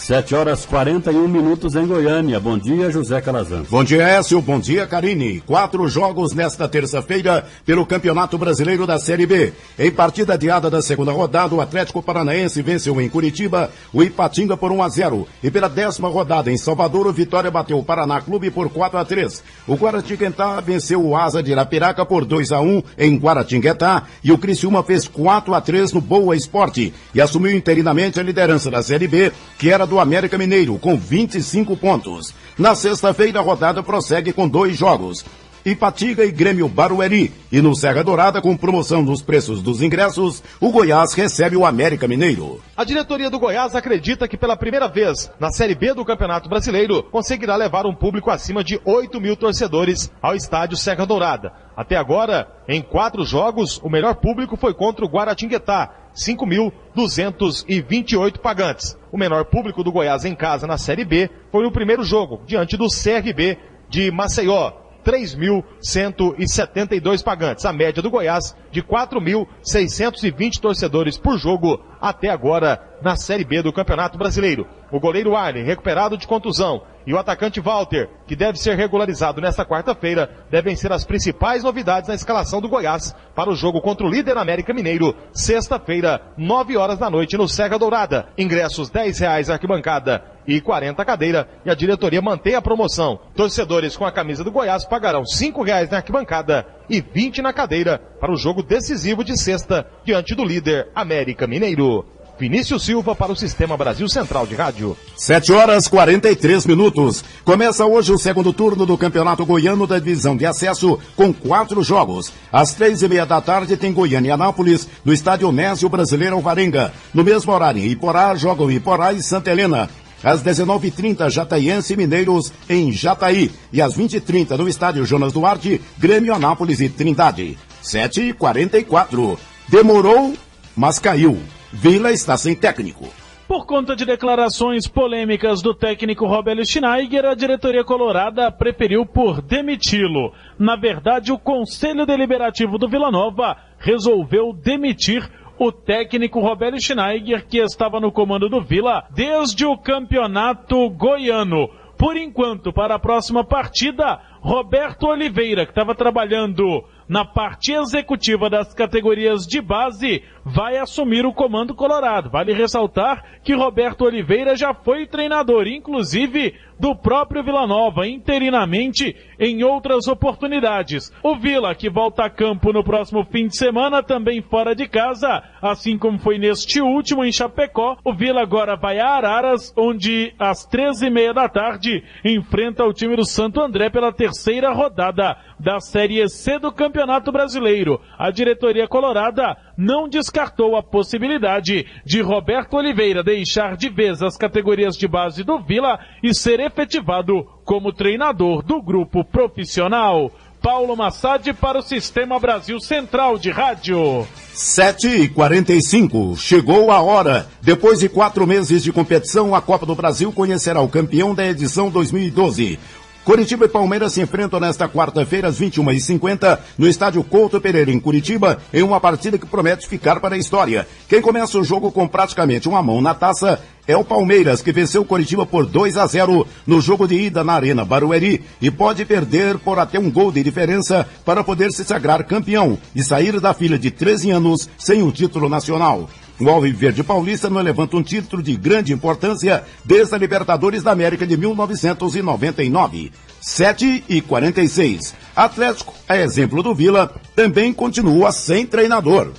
[SPEAKER 2] 7h41 em Goiânia. Bom dia, José Calazans.
[SPEAKER 16] Bom dia, Écio. Bom dia, Karine. 4 jogos nesta terça-feira pelo Campeonato Brasileiro da Série B. Em partida adiada da segunda rodada, o Atlético Paranaense venceu em Curitiba o Ipatinga por 1-0. E pela 10ª rodada em Salvador, o Vitória bateu o Paraná Clube por 4-3. O Guaratinguetá venceu o Asa de Irapiraca por 2-1 em Guaratinguetá. E o Criciúma fez 4-3 no Boa Esporte e assumiu interinamente a liderança da Série B, que era do América Mineiro, com 25 pontos. Na sexta-feira, a rodada prossegue com 2 jogos. Ipatinga e Grêmio Barueri. E no Serra Dourada, com promoção dos preços dos ingressos, o Goiás recebe o América Mineiro.
[SPEAKER 17] A diretoria do Goiás acredita que pela primeira vez na Série B do Campeonato Brasileiro conseguirá levar um público acima de 8 mil torcedores ao estádio Serra Dourada. Até agora, em 4 jogos, o melhor público foi contra o Guaratinguetá, 5.228 pagantes. O menor público do Goiás em casa na Série B foi no primeiro jogo, diante do CRB de Maceió, 3.172 pagantes. A média do Goiás de 4.620 torcedores por jogo até agora na Série B do Campeonato Brasileiro. O goleiro Arlen, recuperado de contusão, e o atacante Walter, que deve ser regularizado nesta quarta-feira, devem ser as principais novidades na escalação do Goiás para o jogo contra o líder América Mineiro, sexta-feira, 9h da noite no Serra Dourada. Ingressos R$10 arquibancada e 40 cadeira, e a diretoria mantém a promoção. Torcedores com a camisa do Goiás pagarão R$5 na arquibancada e 20 na cadeira para o jogo decisivo de sexta diante do líder América Mineiro. Vinícius Silva para o Sistema Brasil Central de Rádio.
[SPEAKER 16] 7h43. Começa hoje o segundo turno do Campeonato Goiano da Divisão de Acesso com 4 jogos. Às 3h30 da tarde tem Goiânia e Anápolis no estádio Nésio Brasileiro Alvarenga. No mesmo horário, em Iporá jogam Iporá e Santa Helena. Às 19h30, Jataiense e Mineiros em Jataí. E às 20h30, no estádio Jonas Duarte, Grêmio, Anápolis e Trindade. 7h44. Demorou, mas caiu. Vila está sem técnico.
[SPEAKER 18] Por conta de declarações polêmicas do técnico Roberto Schneider, a diretoria colorada preferiu por demiti-lo. Na verdade, o Conselho Deliberativo do Vila Nova resolveu demitir o técnico Roberto Schneider, que estava no comando do Vila desde o Campeonato Goiano. Por enquanto, para a próxima partida, Roberto Oliveira, que estava trabalhando na parte executiva das categorias de base, vai assumir o comando colorado. Vale ressaltar que Roberto Oliveira já foi treinador, inclusive do próprio Vila Nova, interinamente em outras oportunidades. O Vila, que volta a campo no próximo fim de semana, também fora de casa, assim como foi neste último em Chapecó. O Vila agora vai a Araras, onde às 13h30 da tarde enfrenta o time do Santo André pela terceira rodada da Série C do Campeonato Brasileiro. A diretoria colorada não descartou a possibilidade de Roberto Oliveira deixar de vez as categorias de base do Vila e ser efetivado como treinador do grupo profissional. Paulo Massad para o Sistema Brasil Central de Rádio.
[SPEAKER 16] 7h45. Chegou a hora. Depois de 4 meses de competição, a Copa do Brasil conhecerá o campeão da edição 2012. Curitiba e Palmeiras se enfrentam nesta quarta-feira às 21h50 no estádio Couto Pereira, em Curitiba, em uma partida que promete ficar para a história. Quem começa o jogo com praticamente uma mão na taça é o Palmeiras, que venceu o Curitiba por 2-0 no jogo de ida na Arena Barueri e pode perder por até um gol de diferença para poder se sagrar campeão e sair da fila de 13 anos sem o título nacional. O Alviverde Paulista não levanta um título de grande importância desde a Libertadores da América de 1999. 7h46. Atlético, a exemplo do Vila, também continua sem treinador.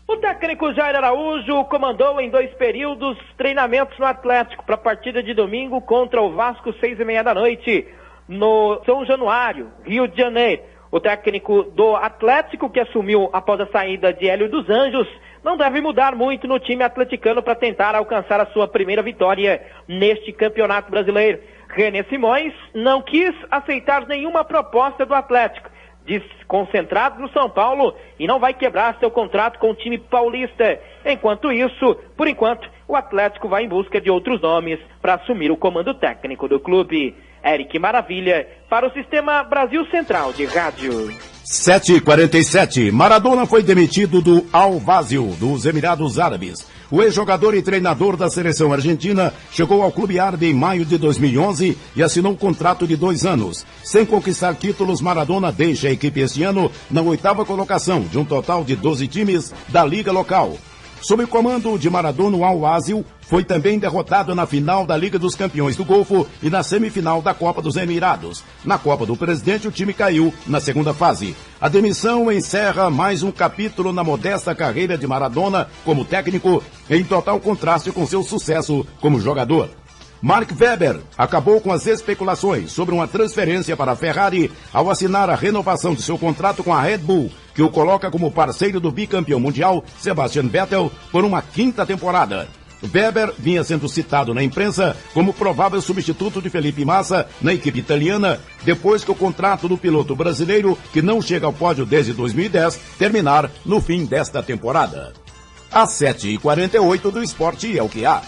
[SPEAKER 14] O técnico Jair Araújo comandou em 2 períodos treinamentos no Atlético para a partida de domingo contra o Vasco, 6h30 da noite, no São Januário, Rio de Janeiro. O técnico do Atlético, que assumiu após a saída de Hélio dos Anjos, não deve mudar muito no time atleticano para tentar alcançar a sua primeira vitória neste Campeonato Brasileiro. René Simões não quis aceitar nenhuma proposta do Atlético, diz concentrado no São Paulo e não vai quebrar seu contrato com o time paulista. Enquanto isso, por enquanto, o Atlético vai em busca de outros nomes para assumir o comando técnico do clube. Eric Maravilha, para o Sistema Brasil Central de Rádio.
[SPEAKER 16] 7h47. Maradona foi demitido do Al-Vazio, dos Emirados Árabes. O ex-jogador e treinador da seleção argentina chegou ao clube árabe em maio de 2011 e assinou um contrato de 2 anos. Sem conquistar títulos, Maradona deixa a equipe este ano na 8ª colocação de um total de 12 times da liga local. Sob o comando de Maradona, o Al-Vazio foi também derrotado na final da Liga dos Campeões do Golfo e na semifinal da Copa dos Emirados. Na Copa do Presidente, o time caiu na segunda fase. A demissão encerra mais um capítulo na modesta carreira de Maradona como técnico, em total contraste com seu sucesso como jogador. Mark Webber acabou com as especulações sobre uma transferência para a Ferrari ao assinar a renovação de seu contrato com a Red Bull, que o coloca como parceiro do bicampeão mundial Sebastian Vettel por uma 5ª temporada. Webber vinha sendo citado na imprensa como provável substituto de Felipe Massa na equipe italiana, depois que o contrato do piloto brasileiro, que não chega ao pódio desde 2010, terminar no fim desta temporada. Às 7h48 do Esporte é o que há.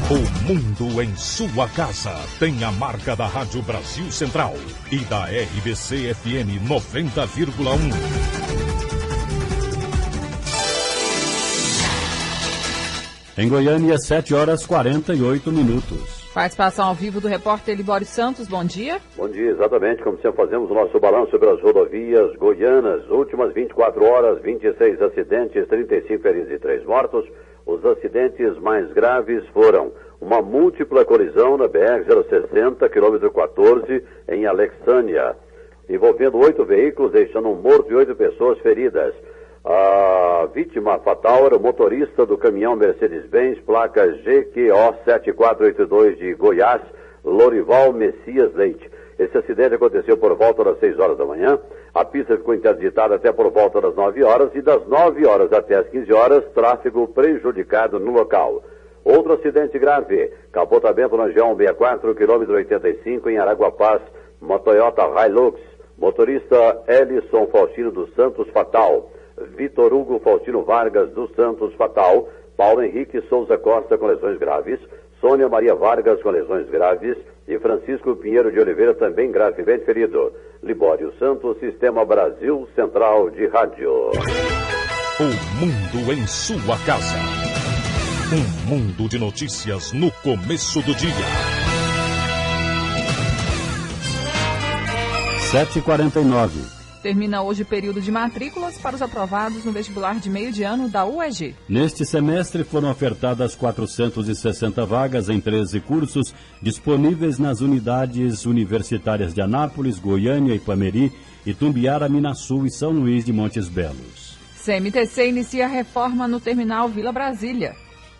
[SPEAKER 3] O mundo em sua casa tem a marca da Rádio Brasil Central e da RBC FM 90,1.
[SPEAKER 2] Em Goiânia, 7h48.
[SPEAKER 4] Participação ao vivo do repórter Libório Santos, bom dia.
[SPEAKER 19] Bom dia, exatamente, como sempre fazemos o nosso balanço sobre as rodovias goianas. Últimas 24 horas, 26 acidentes, 35 feridos e 3 mortos. Os acidentes mais graves foram uma múltipla colisão na BR-060, quilômetro 14, em Alexânia, envolvendo 8 veículos, deixando um morto e 8 pessoas feridas. A vítima fatal era o motorista do caminhão Mercedes-Benz, placa GQO 7482 de Goiás, Lorival Messias Leite. Esse acidente aconteceu por volta das 6 horas da manhã. A pista ficou interditada até por volta das 9 horas e das 9 horas até as 15 horas, tráfego prejudicado no local. Outro acidente grave, capotamento na G164, quilômetro 85, em Araguapaz, uma Toyota Hilux. Motorista Ellison Faustino dos Santos fatal. Vitor Hugo Faustino Vargas dos Santos fatal. Paulo Henrique Souza Costa com lesões graves. Sônia Maria Vargas com lesões graves e Francisco Pinheiro de Oliveira também gravemente ferido. Libório Santos, Sistema Brasil Central de Rádio.
[SPEAKER 3] O mundo em sua casa. Um mundo de notícias no começo do dia.
[SPEAKER 2] 7h49.
[SPEAKER 4] Termina hoje o período de matrículas para os aprovados no vestibular de meio de ano da UEG.
[SPEAKER 2] Neste semestre foram ofertadas 460 vagas em 13 cursos disponíveis nas unidades universitárias de Anápolis, Goiânia, Ipameri, Itumbiara, Minasul e São Luís de Montes Belos.
[SPEAKER 4] CMTC inicia a reforma no terminal Vila Brasília.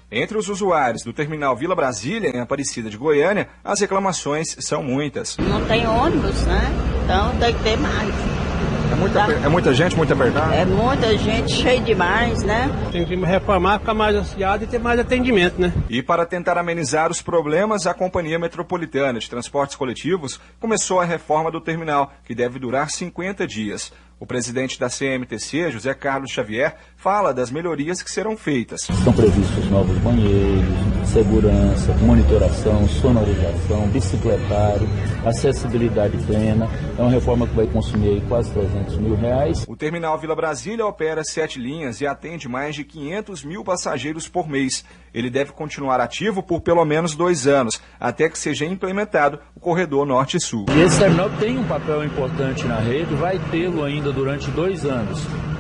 [SPEAKER 21] Entre os usuários do terminal Vila Brasília, em Aparecida de Goiânia, as reclamações são muitas.
[SPEAKER 22] Não tem ônibus, né? Então tem que ter mais.
[SPEAKER 21] É muita gente, muito apertado?
[SPEAKER 22] É muita gente, cheio demais, né?
[SPEAKER 25] Tem que reformar, ficar mais assiado e ter mais atendimento, né?
[SPEAKER 21] E para tentar amenizar os problemas, a Companhia Metropolitana de Transportes Coletivos começou a reforma do terminal, que deve durar 50 dias. O presidente da CMTC, José Carlos Xavier, fala das melhorias que serão feitas.
[SPEAKER 26] Estão previstos novos banheiros, segurança, monitoração, sonorização, bicicletário, acessibilidade plena. É uma reforma que vai consumir quase R$300 mil.
[SPEAKER 21] O terminal Vila Brasília opera 7 linhas e atende mais de 500 mil passageiros por mês. Ele deve continuar ativo por pelo menos 2 anos, até que seja implementado o corredor norte-sul.
[SPEAKER 26] E esse terminal tem um papel importante na rede, vai tê-lo ainda durante 2 anos.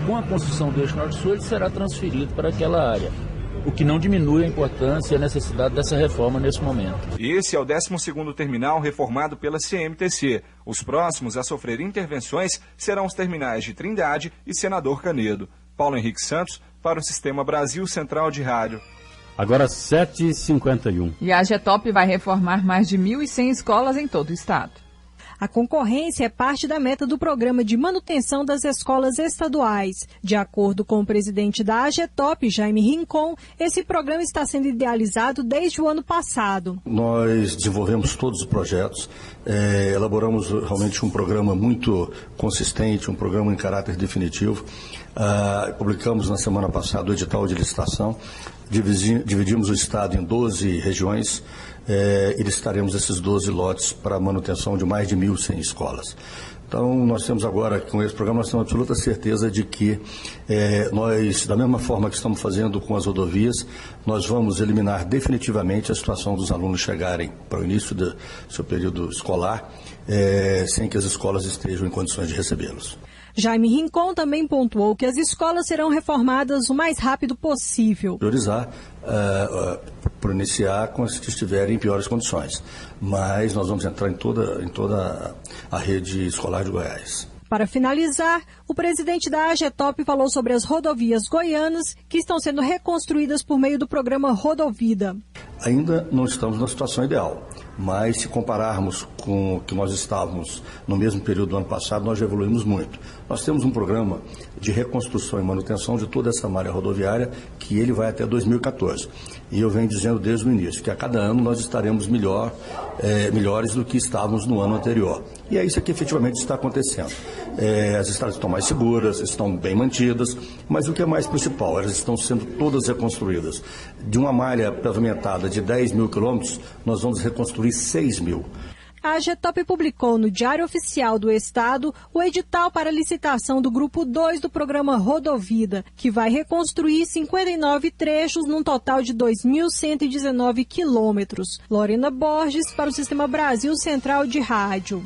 [SPEAKER 26] com a construção do eixo norte-sul, ele será transferido para aquela área, o que não diminui a importância e a necessidade dessa reforma nesse momento.
[SPEAKER 21] Esse é o 12º terminal reformado pela CMTC. Os próximos a sofrer intervenções serão os terminais de Trindade e Senador Canedo. Paulo Henrique Santos, para o Sistema Brasil Central de Rádio.
[SPEAKER 2] Agora 7h51.
[SPEAKER 4] E a AGETOP vai reformar mais de 1.100 escolas em todo o estado.
[SPEAKER 1] A concorrência é parte da meta do Programa de Manutenção das Escolas Estaduais. De acordo com o presidente da AGETOP, Jaime Rincon, esse programa está sendo idealizado desde o ano passado.
[SPEAKER 5] Nós desenvolvemos todos os projetos, elaboramos realmente um programa muito consistente, um programa em caráter definitivo. Publicamos na semana passada o edital de licitação, dividimos o estado em 12 regiões, e licitaremos esses 12 lotes para a manutenção de mais de 1.100 escolas. Então, nós temos agora, com esse programa, nós temos absoluta certeza de que nós, da mesma forma que estamos fazendo com as rodovias, nós vamos eliminar definitivamente a situação dos alunos chegarem para o início do seu período escolar, sem que as escolas estejam em condições de recebê-los.
[SPEAKER 1] Jaime Rincon também pontuou que as escolas serão reformadas o mais rápido possível.
[SPEAKER 5] Priorizar, por iniciar com as que estiverem em piores condições, mas nós vamos entrar em toda a rede escolar de Goiás.
[SPEAKER 1] Para finalizar, o presidente da AGETOP falou sobre as rodovias goianas que estão sendo reconstruídas por meio do programa Rodovida.
[SPEAKER 5] Ainda não estamos na situação ideal, mas se compararmos com o que nós estávamos no mesmo período do ano passado, nós já evoluímos muito. Nós temos um programa de reconstrução e manutenção de toda essa malha rodoviária que ele vai até 2014. E eu venho dizendo desde o início que a cada ano nós estaremos melhores do que estávamos no ano anterior. E é isso que efetivamente está acontecendo. As estradas estão mais seguras, estão bem mantidas, mas o que é mais principal, elas estão sendo todas reconstruídas. De uma malha pavimentada de 10 mil quilômetros, nós vamos reconstruir 6 mil.
[SPEAKER 1] A AGETOP publicou no Diário Oficial do Estado o edital para licitação do Grupo 2 do programa Rodovida, que vai reconstruir 59 trechos num total de 2.119 quilômetros. Lorena Borges, para o Sistema Brasil Central de Rádio.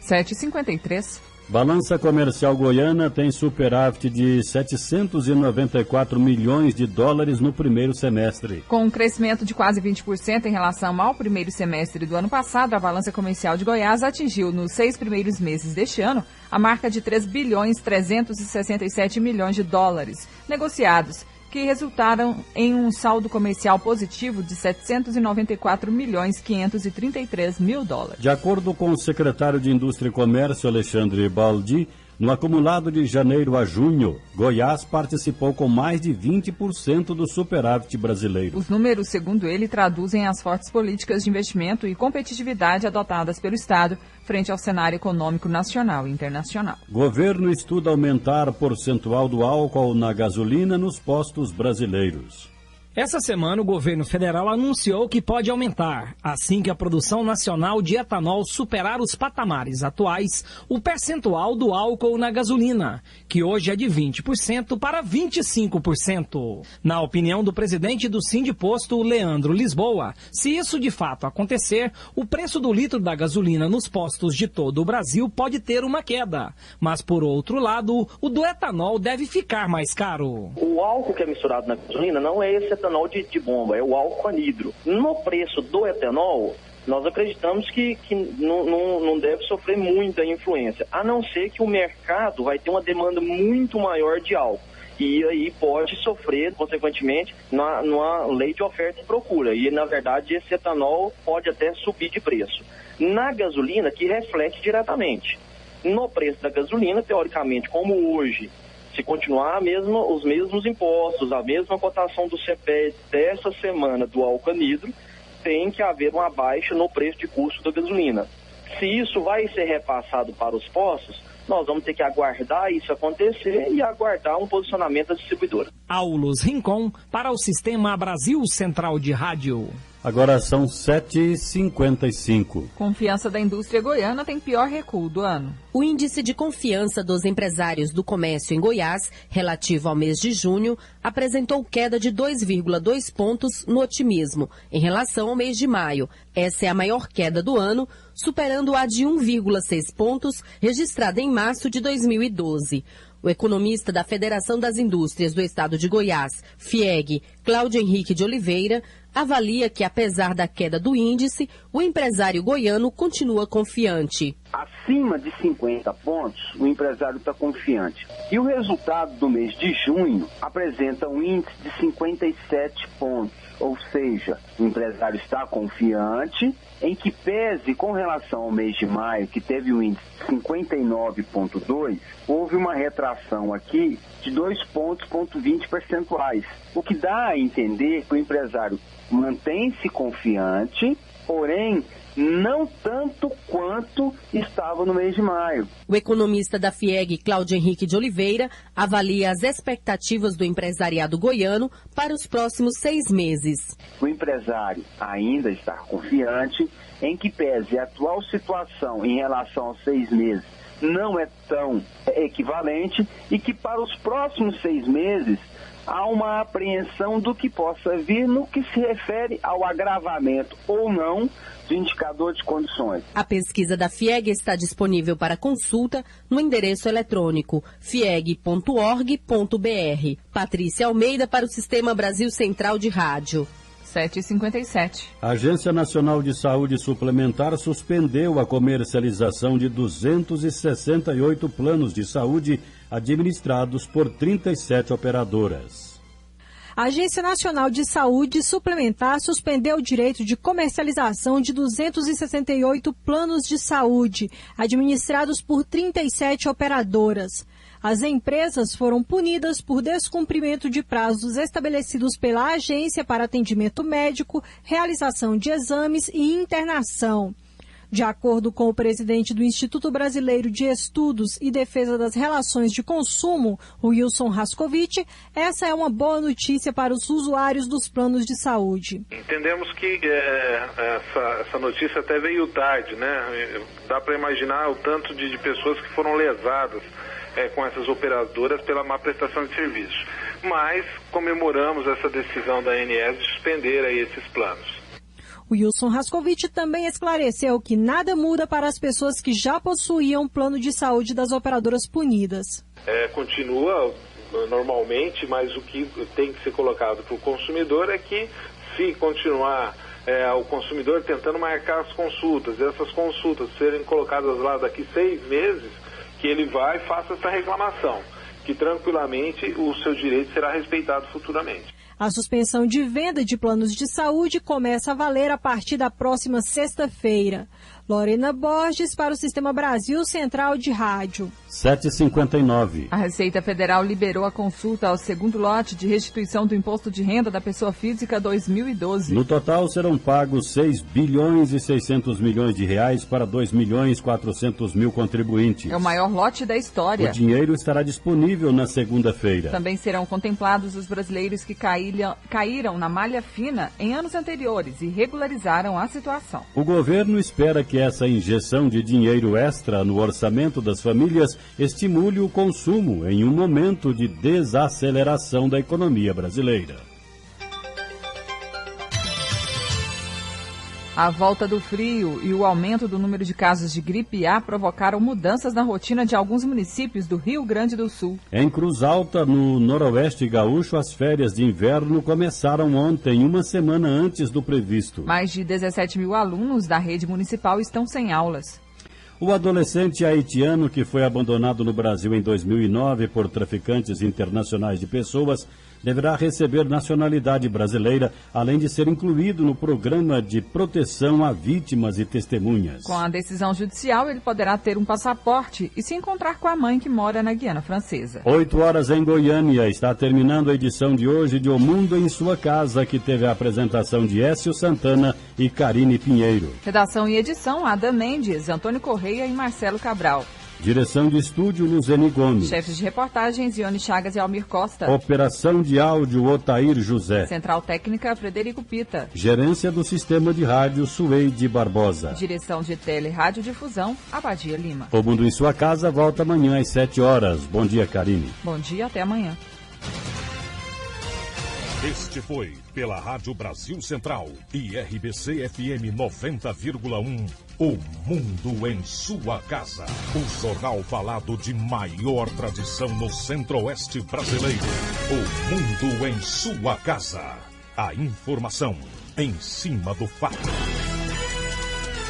[SPEAKER 4] 7h53.
[SPEAKER 2] Balança comercial goiana tem superávit de 794 milhões de dólares no primeiro semestre.
[SPEAKER 4] Com um crescimento de quase 20% em relação ao primeiro semestre do ano passado, a balança comercial de Goiás atingiu, nos 6 primeiros meses deste ano, a marca de 3 bilhões 367 milhões de dólares negociados, que resultaram em um saldo comercial positivo de 794 milhões 533 mil dólares.
[SPEAKER 2] De acordo com o secretário de Indústria e Comércio, Alexandre Baldi, no acumulado de janeiro a junho, Goiás participou com mais de 20% do superávit brasileiro.
[SPEAKER 4] Os números, segundo ele, traduzem as fortes políticas de investimento e competitividade adotadas pelo Estado frente ao cenário econômico nacional e internacional.
[SPEAKER 2] Governo estuda aumentar percentual do álcool na gasolina nos postos brasileiros.
[SPEAKER 6] Essa semana, o governo federal anunciou que pode aumentar, assim que a produção nacional de etanol superar os patamares atuais, o percentual do álcool na gasolina, que hoje é de 20% para 25%. Na opinião do presidente do Sindiposto, Leandro Lisboa, se isso de fato acontecer, o preço do litro da gasolina nos postos de todo o Brasil pode ter uma queda. Mas, por outro lado, o do etanol deve ficar mais caro.
[SPEAKER 12] O álcool que é misturado na gasolina não é esse etanol de bomba, é o álcool anidro. No preço do etanol, nós acreditamos que não deve sofrer muita influência, a não ser que o mercado vai ter uma demanda muito maior de álcool. E aí pode sofrer, consequentemente, numa lei de oferta e procura. E, na verdade, esse etanol pode até subir de preço. Na gasolina, que reflete diretamente. No preço da gasolina, teoricamente, como hoje, se continuar os mesmos impostos, a mesma cotação do CPE dessa semana do álcool anidro, tem que haver uma baixa no preço de custo da gasolina. Se isso vai ser repassado para os postos, nós vamos ter que aguardar isso acontecer e aguardar um posicionamento da distribuidora.
[SPEAKER 6] Aulos Rincon, para o Sistema Brasil Central de Rádio.
[SPEAKER 2] Agora são 7h55.
[SPEAKER 4] Confiança da indústria goiana tem pior recuo do ano.
[SPEAKER 20] O índice de confiança dos empresários do comércio em Goiás, relativo ao mês de junho, apresentou queda de 2,2 pontos no otimismo, em relação ao mês de maio. Essa é a maior queda do ano, superando a de 1,6 pontos registrada em março de 2012. O economista da Federação das Indústrias do Estado de Goiás, FIEG, Cláudio Henrique de Oliveira, avalia que, apesar da queda do índice, o empresário goiano continua confiante.
[SPEAKER 7] Acima de 50 pontos, o empresário está confiante. E o resultado do mês de junho apresenta um índice de 57 pontos. Ou seja, o empresário está confiante, em que pese com relação ao mês de maio, que teve um índice de 59,2, houve uma retração aqui de 2,20 pontos percentuais. O que dá a entender que o empresário mantém-se confiante, porém não tanto quanto estava no mês de maio.
[SPEAKER 20] O economista da FIEG, Cláudio Henrique de Oliveira, avalia as expectativas do empresariado goiano para os próximos 6 meses.
[SPEAKER 7] O empresário ainda está confiante, em que pese a atual situação em relação aos 6 meses não é tão equivalente e que para os próximos 6 meses há uma apreensão do que possa vir no que se refere ao agravamento ou não do indicador de condições.
[SPEAKER 20] A pesquisa da FIEG está disponível para consulta no endereço eletrônico fieg.org.br. Patrícia Almeida para o Sistema Brasil Central de Rádio.
[SPEAKER 4] 7h57.
[SPEAKER 2] A Agência Nacional de Saúde Suplementar suspendeu a comercialização de 268 planos de saúde administrados por 37 operadoras.
[SPEAKER 1] A Agência Nacional de Saúde Suplementar suspendeu o direito de comercialização de 268 planos de saúde administrados por 37 operadoras. As empresas foram punidas por descumprimento de prazos estabelecidos pela agência para atendimento médico, realização de exames e internação. De acordo com o presidente do Instituto Brasileiro de Estudos e Defesa das Relações de Consumo, Wilson Rascovitch, essa é uma boa notícia para os usuários dos planos de saúde.
[SPEAKER 8] Entendemos que essa notícia até veio tarde, né? Dá para imaginar o tanto de pessoas que foram lesadas com essas operadoras pela má prestação de serviço. Mas comemoramos essa decisão da ANS de suspender aí esses planos.
[SPEAKER 1] O Wilson Rascovitch também esclareceu que nada muda para as pessoas que já possuíam plano de saúde das operadoras punidas.
[SPEAKER 8] Continua normalmente, mas o que tem que ser colocado para o consumidor é que, se continuar o consumidor tentando marcar as consultas, essas consultas serem colocadas lá daqui 6 meses, que ele vai e faça essa reclamação, que tranquilamente o seu direito será respeitado futuramente.
[SPEAKER 1] A suspensão de venda de planos de saúde começa a valer a partir da próxima sexta-feira. Lorena Borges para o Sistema Brasil Central de Rádio.
[SPEAKER 2] 7h59.
[SPEAKER 4] A Receita Federal liberou a consulta ao segundo lote de restituição do Imposto de Renda da Pessoa Física 2012.
[SPEAKER 2] No total serão pagos 6 bilhões e 600 milhões de reais para 2 milhões 400 mil contribuintes.
[SPEAKER 4] É o maior lote da história.
[SPEAKER 2] O dinheiro estará disponível na segunda-feira.
[SPEAKER 4] Também serão contemplados os brasileiros que caíram na malha fina em anos anteriores e regularizaram a situação.
[SPEAKER 2] O governo espera que essa injeção de dinheiro extra no orçamento das famílias estimule o consumo em um momento de desaceleração da economia brasileira.
[SPEAKER 4] A volta do frio e o aumento do número de casos de gripe A provocaram mudanças na rotina de alguns municípios do Rio Grande do Sul.
[SPEAKER 2] Em Cruz Alta, no noroeste gaúcho, as férias de inverno começaram ontem, uma semana antes do previsto.
[SPEAKER 4] Mais de 17 mil alunos da rede municipal estão sem aulas.
[SPEAKER 2] O adolescente haitiano que foi abandonado no Brasil em 2009 por traficantes internacionais de pessoas deverá receber nacionalidade brasileira, além de ser incluído no programa de proteção a vítimas e testemunhas.
[SPEAKER 4] Com a decisão judicial, ele poderá ter um passaporte e se encontrar com a mãe que mora na Guiana Francesa.
[SPEAKER 2] 8h em Goiânia. Está terminando a edição de hoje de O Mundo em Sua Casa, que teve a apresentação de Écio Santana e Karine Pinheiro.
[SPEAKER 4] Redação e edição, Ada Mendes, Antônio Correia e Marcelo Cabral.
[SPEAKER 2] Direção de estúdio, Luzene Gomes.
[SPEAKER 4] Chefes de reportagens, Ione Chagas e Almir Costa.
[SPEAKER 2] Operação de áudio, Otair José.
[SPEAKER 4] Central técnica, Frederico Pita.
[SPEAKER 2] Gerência do Sistema de Rádio, Sueide Barbosa.
[SPEAKER 4] Direção de Tele Rádio Difusão, Abadia Lima.
[SPEAKER 2] O Mundo em Sua Casa volta amanhã às 7h. Bom dia, Karine.
[SPEAKER 4] Bom dia, até amanhã.
[SPEAKER 3] Este foi, pela Rádio Brasil Central e RBC FM 90,1, O Mundo em Sua Casa. O jornal falado de maior tradição no Centro-Oeste brasileiro. O Mundo em Sua Casa. A informação em cima do fato.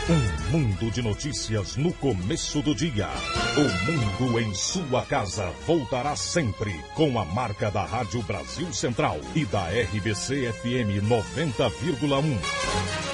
[SPEAKER 3] Um mundo de notícias no começo do dia. O Mundo em Sua Casa voltará sempre com a marca da Rádio Brasil Central e da RBC FM 90,1.